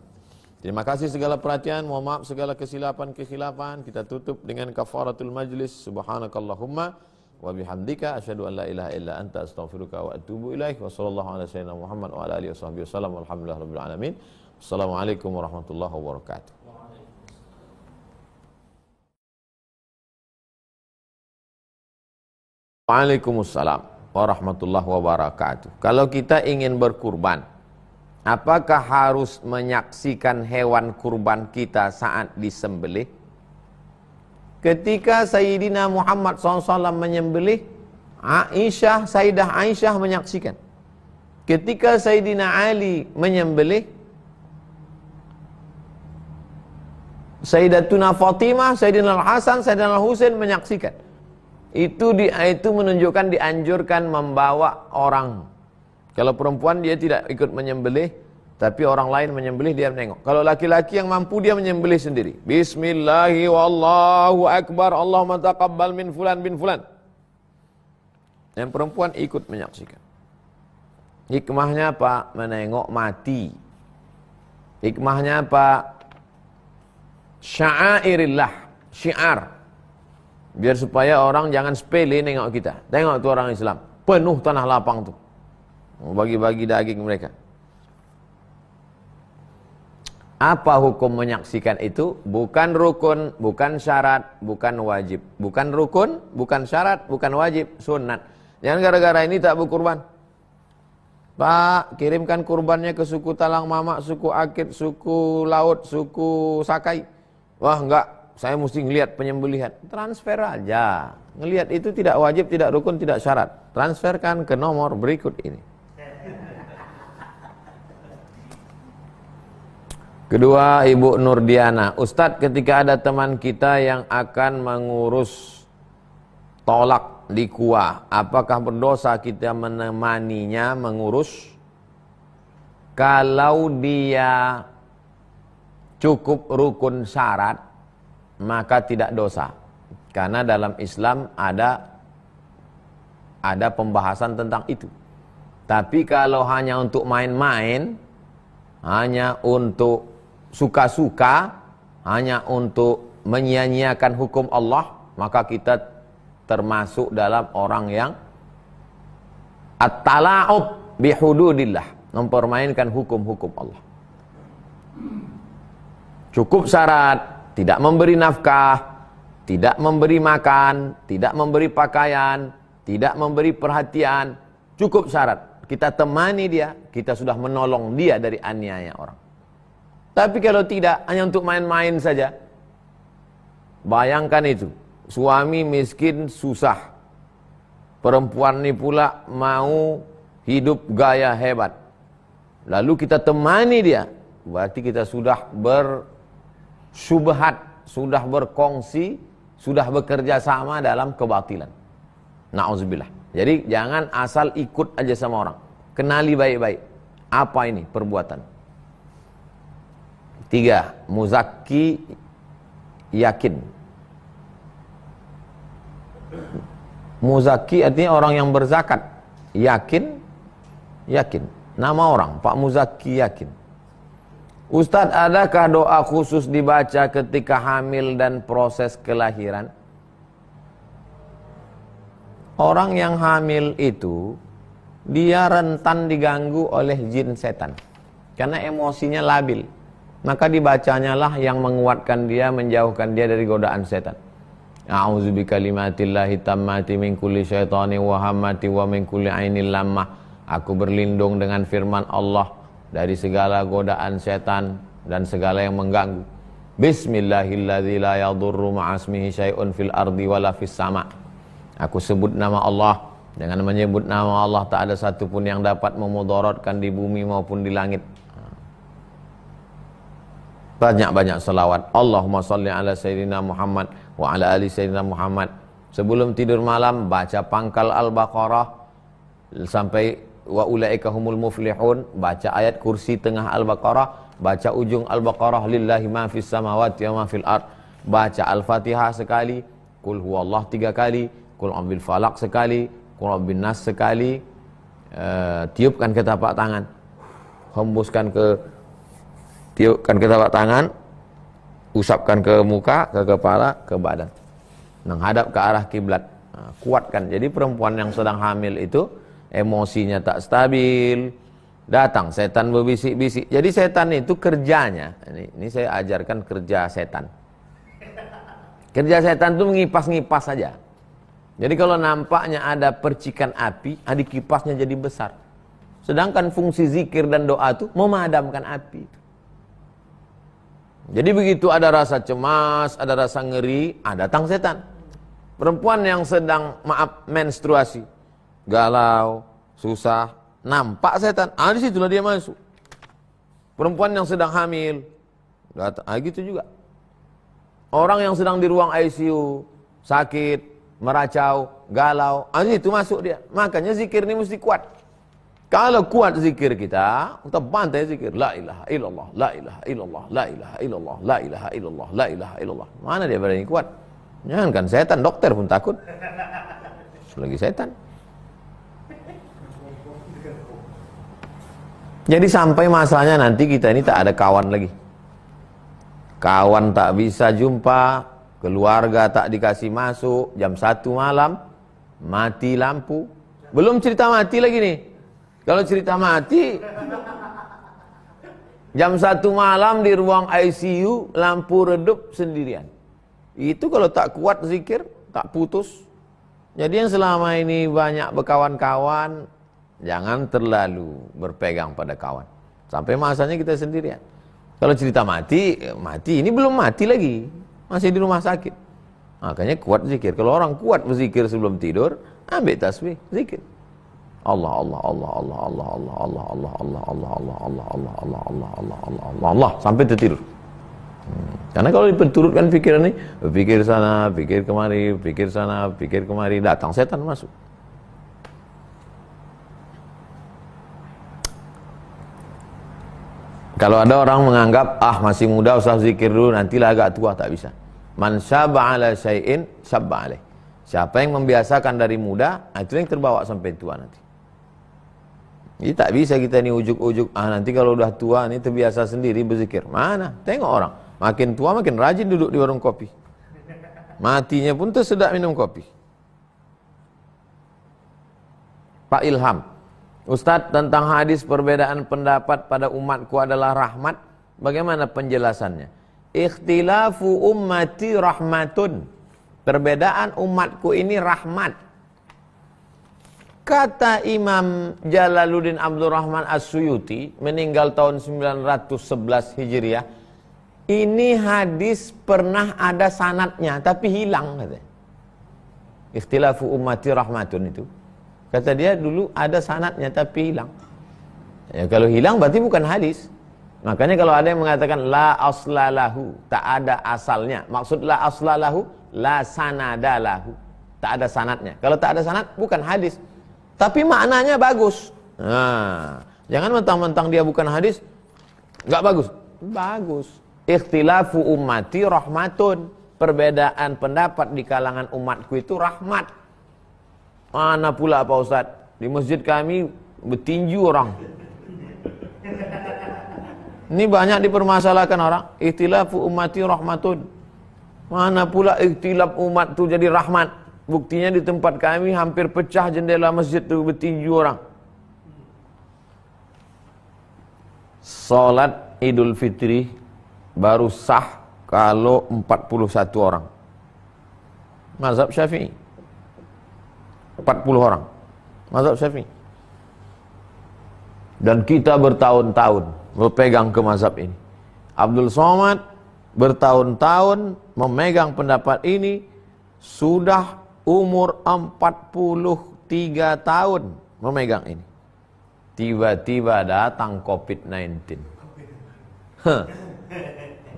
Terima kasih segala perhatian, mohon maaf segala kesilapan. Kita tutup dengan kafaratul majlis. Subhanakallahumma wa bihamdika asyhadu an la ilaha illa anta astaghfiruka wa atubu ilaik. Wa sallallahu ala sayyidina Muhammad wa ala alihi washabbihi wasallam. Walhamdulillahirabbil alamin. Assalamualaikum warahmatullahi wabarakatuh. Waalaikumsalam warahmatullahi wabarakatuh. Kalau kita ingin berkurban, apakah harus menyaksikan hewan kurban kita saat disembelih? Ketika Sayyidina Muhammad SAW menyembelih, Sayyidah Aisyah menyaksikan. Ketika Sayyidina Ali menyembelih, Sayyidatuna Fatimah, Sayyidina Al-Hasan, Sayyidina Al-Husain menyaksikan. Itu menunjukkan dianjurkan membawa orang. Kalau perempuan dia tidak ikut menyembelih, tapi orang lain menyembelih dia menengok. Kalau laki-laki yang mampu dia menyembelih sendiri. Bismillahi wallahu akbar, Allahumma taqabbal min fulan bin fulan. Yang perempuan ikut menyaksikan. Hikmahnya apa? Menengok mati. Hikmahnya apa? Sya'airillah, syiar. Biar supaya orang jangan sepele nengok kita. Tengok tu orang Islam, penuh tanah lapang tu, bagi-bagi daging mereka. Apa hukum menyaksikan itu? Bukan rukun, bukan syarat, bukan wajib. Bukan rukun, bukan syarat, bukan wajib, sunat. Jangan gara-gara ini tak berkurban. Pak, kirimkan kurbannya ke suku Talang Mamak, suku Akit, suku Laut, suku Sakai. Wah enggak, saya mesti ngelihat penyembelihan. Transfer aja. Ngelihat itu tidak wajib, tidak rukun, tidak syarat. Transferkan ke nomor berikut ini. Kedua, Ibu Nurdiana. Ustadz, ketika ada teman kita yang akan mengurus tolak di kuah, apakah berdosa kita menemaninya mengurus? Kalau dia cukup rukun syarat, maka tidak dosa. Karena dalam Islam ada pembahasan tentang itu. Tapi kalau hanya untuk main-main, hanya untuk suka-suka, hanya untuk menyia-nyiakan hukum Allah, maka kita termasuk dalam orang yang at-tala'ub bihududillah, mempermainkan hukum-hukum Allah. Cukup syarat, tidak memberi nafkah, tidak memberi makan, tidak memberi pakaian, tidak memberi perhatian. Cukup syarat, kita temani dia, kita sudah menolong dia dari aniaya orang. Tapi kalau tidak, hanya untuk main-main saja, bayangkan itu, suami miskin susah, perempuan ini pula mau hidup gaya hebat, lalu kita temani dia, berarti kita sudah bersyubhat, sudah berkongsi, sudah bekerja sama dalam kebatilan. Na'udzubillah. Jadi jangan asal ikut aja sama orang. Kenali baik-baik. Apa ini perbuatan? 3. Muzakki yakin. Muzakki artinya orang yang berzakat. Yakin. Nama orang, Pak Muzakki yakin. Ustadz, adakah doa khusus dibaca ketika hamil dan proses kelahiran? Orang yang hamil itu, dia rentan diganggu oleh jin setan. Karena emosinya labil. Maka dibacanya lah yang menguatkan dia, menjauhkan dia dari godaan setan. A'udzu bikalimatillahi tammati min kulli syaitani wa hammati wa min kulli ainil lammah. Aku berlindung dengan firman Allah dari segala godaan setan dan segala yang mengganggu. Bismillahilladzi la yadurru ma'asmihi syai'un fil ardi wala fis sama'. Aku sebut nama Allah. Dengan menyebut nama Allah tak ada satupun yang dapat memudaratkan di bumi maupun di langit. Banyak-banyak salawat. Allahumma salli ala sayyidina Muhammad wa ala ali sayyidina Muhammad. Sebelum tidur malam baca pangkal Al-Baqarah sampai wa ulaika humul muflihun, baca ayat kursi tengah Al-Baqarah, baca ujung Al-Baqarah lillahi ma fis samawati wa ma fil ard, baca Al-Fatihah sekali, qul huwallah 3 kali, qul a'udzu falaq sekali, qul a'udzu nas sekali, tiupkan ke tapak tangan, tiupkan ke tapak tangan, usapkan ke muka, ke kepala, ke badan, menghadap ke arah kiblat. Kuatkan. Jadi perempuan yang sedang hamil itu emosinya tak stabil, datang setan berbisik-bisik. Jadi setan itu kerjanya, ini saya ajarkan kerja setan. Kerja setan itu mengipas-ngipas saja. Jadi kalau nampaknya ada percikan api, adik kipasnya jadi besar. Sedangkan fungsi zikir dan doa itu memadamkan api. Jadi begitu ada rasa cemas, ada rasa ngeri, datang setan. Perempuan yang sedang menstruasi, galau, susah, nampak setan, di situlah dia masuk. Perempuan yang sedang hamil, datang, gitu juga. Orang yang sedang di ruang ICU, sakit, meracau, galau, itu masuk dia. Makanya zikir ini mesti kuat. Kalau kuat zikir kita bantai zikir. La ilaha illallah, la ilaha illallah, la ilaha illallah, la ilaha illallah, la ilaha illallah. Mana dia berani kuat? Jangan kan setan, dokter pun takut. Lagi setan. Jadi sampai masanya nanti kita ini tak ada kawan lagi. Kawan tak bisa jumpa, keluarga tak dikasih masuk, jam 1 malam, mati lampu. Belum cerita mati lagi nih. Kalau cerita mati, jam 1 malam di ruang ICU, lampu redup sendirian. Itu kalau tak kuat zikir, tak putus. Jadi yang selama ini banyak berkawan-kawan, jangan terlalu berpegang pada kawan. Sampai masanya kita sendirian. Kalau cerita mati, ini belum mati lagi. Masih di rumah sakit. Makanya kuat zikir. Kalau orang kuat berzikir sebelum tidur, ambil tasbih, zikir. Allah Allah Allah Allah Allah Allah Allah Allah Allah Allah Allah Allah Allah Allah Allah Allah Allah Allah sampai tertidur. Karena kalau diperturutkan pikiran ini, pikir sana, pikir kemari, pikir sana, pikir kemari, datang setan masuk. Kalau ada orang menganggap masih muda usah zikir dulu, nantilah agak tua, tak bisa. Man syab'a ala syai'in syab'a alaih. Siapa yang membiasakan dari muda, itu yang terbawa sampai tua nanti. Jadi tak bisa kita ini ujuk-ujuk, nanti kalau udah tua ini terbiasa sendiri berzikir. Mana? Tengok orang, makin tua makin rajin duduk di warung kopi. Matinya pun tersedak minum kopi. Pak Ilham, Ustadz, tentang hadis perbedaan pendapat pada umatku adalah rahmat, bagaimana penjelasannya? Ikhtilafu ummati rahmatun. Perbedaan umatku ini rahmat. Kata Imam Jalaluddin Abdurrahman As-Suyuti, meninggal tahun 911 Hijriah, ini hadis pernah ada sanadnya tapi hilang katanya. Ikhtilafu ummati rahmatun itu. Kata dia dulu ada sanadnya tapi hilang. Ya, kalau hilang berarti bukan hadis. Makanya kalau ada yang mengatakan la aslalahu, tak ada asalnya. Maksud la aslalahu, la sanadalahu. Tak ada sanadnya. Kalau tak ada sanad, bukan hadis. Tapi maknanya bagus. Nah, jangan mentang-mentang dia bukan hadis, nggak bagus. Bagus. Ikhtilafu ummati rahmatun. Perbedaan pendapat di kalangan umatku itu rahmat. Mana pula Pak Ustaz? Di masjid kami bertinju orang. Ini banyak dipermasalahkan orang. Ikhtilafu ummati rahmatun. Mana pula ikhtilaf umat itu jadi rahmat. Buktinya di tempat kami hampir pecah jendela masjid itu bertinju orang. Salat Idul Fitri baru sah kalau 41 orang. Mazhab Syafi'i 40 orang. Mazhab Syafi'i. Dan kita bertahun-tahun berpegang ke mazhab ini. Abdul Somad bertahun-tahun memegang pendapat ini, sudah umur 43 tahun memegang ini. Tiba-tiba datang COVID-19.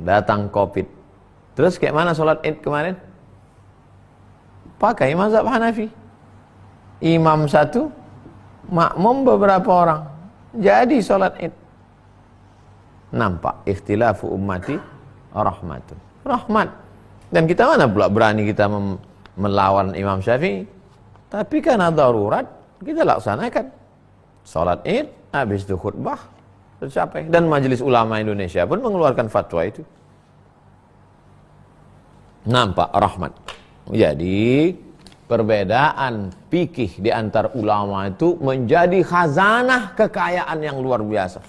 Datang COVID. Terus kayak mana sholat Id kemarin? Pakai mazhab Hanafi. Imam satu, makmum beberapa orang. Jadi sholat Id. Nampak ikhtilafu ummati rahmatun. Rahmat. Dan kita mana pula berani kita melawan Imam Syafi'i. Tapi karena darurat kita laksanakan salat Id, habis itu khutbah tercapai. Dan Majelis Ulama Indonesia pun mengeluarkan fatwa itu. Nampak rahmat. Jadi perbedaan fikih di antar ulama itu menjadi khazanah kekayaan yang luar biasa.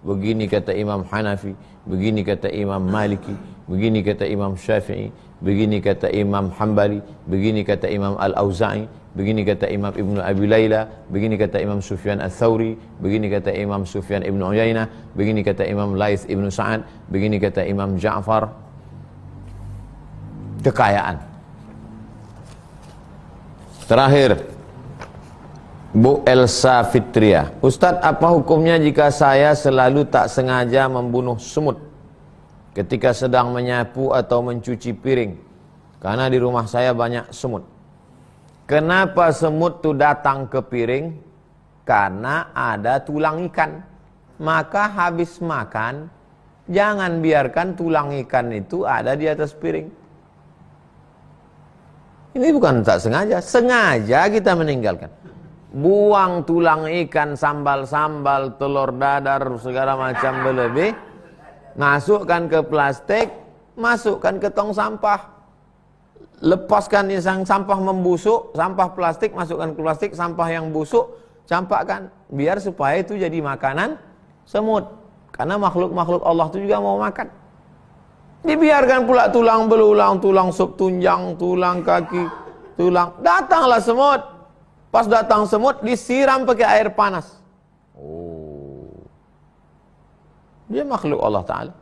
Begini kata Imam Hanafi, begini kata Imam Maliki, begini kata Imam Syafi'i, begini kata Imam Hambali, begini kata Imam Al-Auza'i, begini kata Imam Ibnu Abi Layla, begini kata Imam Sufyan Ats-Tsauri, begini kata Imam Sufyan Ibnu Uyainah, begini kata Imam Laits Ibnu Sa'ad, begini kata Imam Ja'far. Kekayaan. Terakhir, Bu Elsa Fitria. Ustadz, apa hukumnya jika saya selalu tak sengaja membunuh semut ketika sedang menyapu atau mencuci piring? Karena di rumah saya banyak semut. Kenapa semut itu datang ke piring? Karena ada tulang ikan. Maka habis makan, jangan biarkan tulang ikan itu ada di atas piring. Ini bukan tak sengaja, sengaja kita meninggalkan. Buang tulang ikan, sambal-sambal, telur dadar, segala macam berlebih, masukkan ke plastik, masukkan ke tong sampah. Lepaskan yang sampah membusuk, sampah plastik, masukkan ke plastik, sampah yang busuk, campakkan. Biar supaya itu jadi makanan semut. Karena makhluk-makhluk Allah itu juga mau makan. Dibiarkan pula tulang belulang, tulang sup tunjang, tulang kaki, tulang. Datanglah semut. Pas datang semut, disiram pakai air panas. Oh, dia makhluk Allah Ta'ala.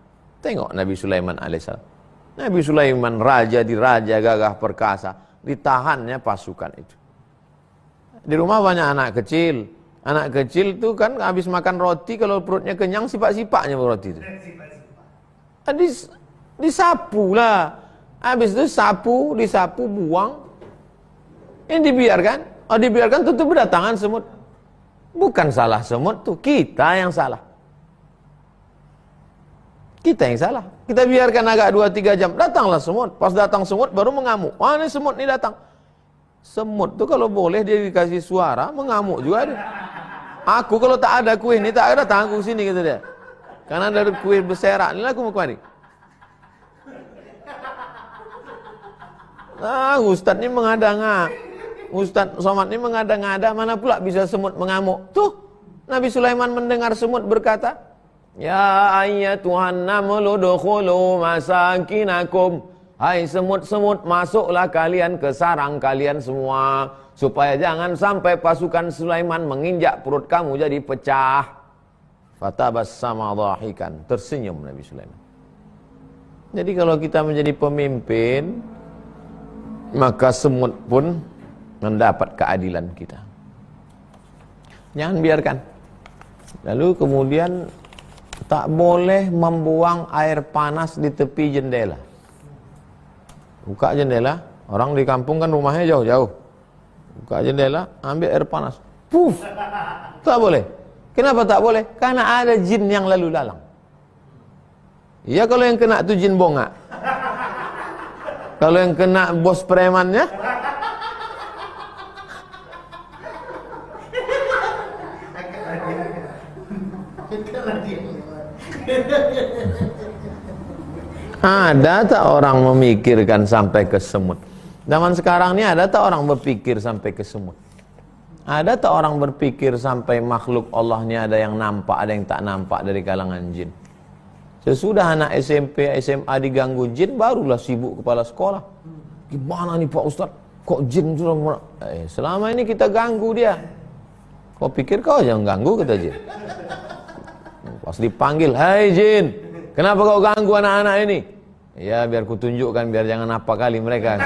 Tengok Nabi Sulaiman alaihissalam. Nabi Sulaiman raja di raja gagah perkasa. Ditahannya pasukan itu. Di rumah banyak anak kecil. Anak kecil itu kan habis makan roti, kalau perutnya kenyang, sipak-sipaknya roti itu. Disapu lah. Habis itu disapu, buang. Ini dibiarkan. Oh, dibiarkan tentu berdatangan semut. Bukan salah semut tuh, kita yang salah. Kita yang salah. Kita biarkan agak 2-3 jam, datanglah semut. Pas datang semut baru mengamuk. Wah, ini semut ini datang. Semut tuh kalau boleh dia dikasih suara, mengamuk juga dia. Aku kalau tak ada kuih ini, tak ada datang aku sini kata dia. Karena dari kuih berserak inilah aku mau kemari. Ustaz ini mengada-ngada. Ustaz Somad ini mengada-ngada, mana pula bisa semut mengamuk. Tuh, Nabi Sulaiman mendengar semut berkata, Ya ayyatuhan namlu dukhulu masakinakum. Hai semut-semut, masuklah kalian ke sarang kalian semua, supaya jangan sampai pasukan Sulaiman menginjak perut kamu jadi pecah. Fatabassama dhahikan. Tersenyum Nabi Sulaiman. Jadi kalau kita menjadi pemimpin, maka semut pun mendapat keadilan kita. Jangan biarkan. Lalu kemudian tak boleh membuang air panas di tepi jendela. Buka jendela, orang di kampung kan rumahnya jauh-jauh. Buka jendela, ambil air panas. Puf. Tak boleh. Kenapa tak boleh? Karena ada jin yang lalu lalang. Ya kalau yang kena itu jin bongak. Kalau yang kena bos premannya, ada tak orang memikirkan sampai ke semut? Zaman sekarang ini ada tak orang berpikir sampai ke semut? Ada tak orang berpikir sampai makhluk Allah ini ada yang nampak, ada yang tak nampak dari kalangan jin? Sesudah anak SMP, SMA diganggu jin, barulah sibuk kepala sekolah. Gimana nih Pak Ustaz? Kok jin sudah selama ini kita ganggu dia. Kau pikir kau yang ganggu kata jin? Pas dipanggil, "Hai jin, kenapa kau ganggu anak-anak ini?" Ya biar kutunjukkan, biar jangan apa kali mereka.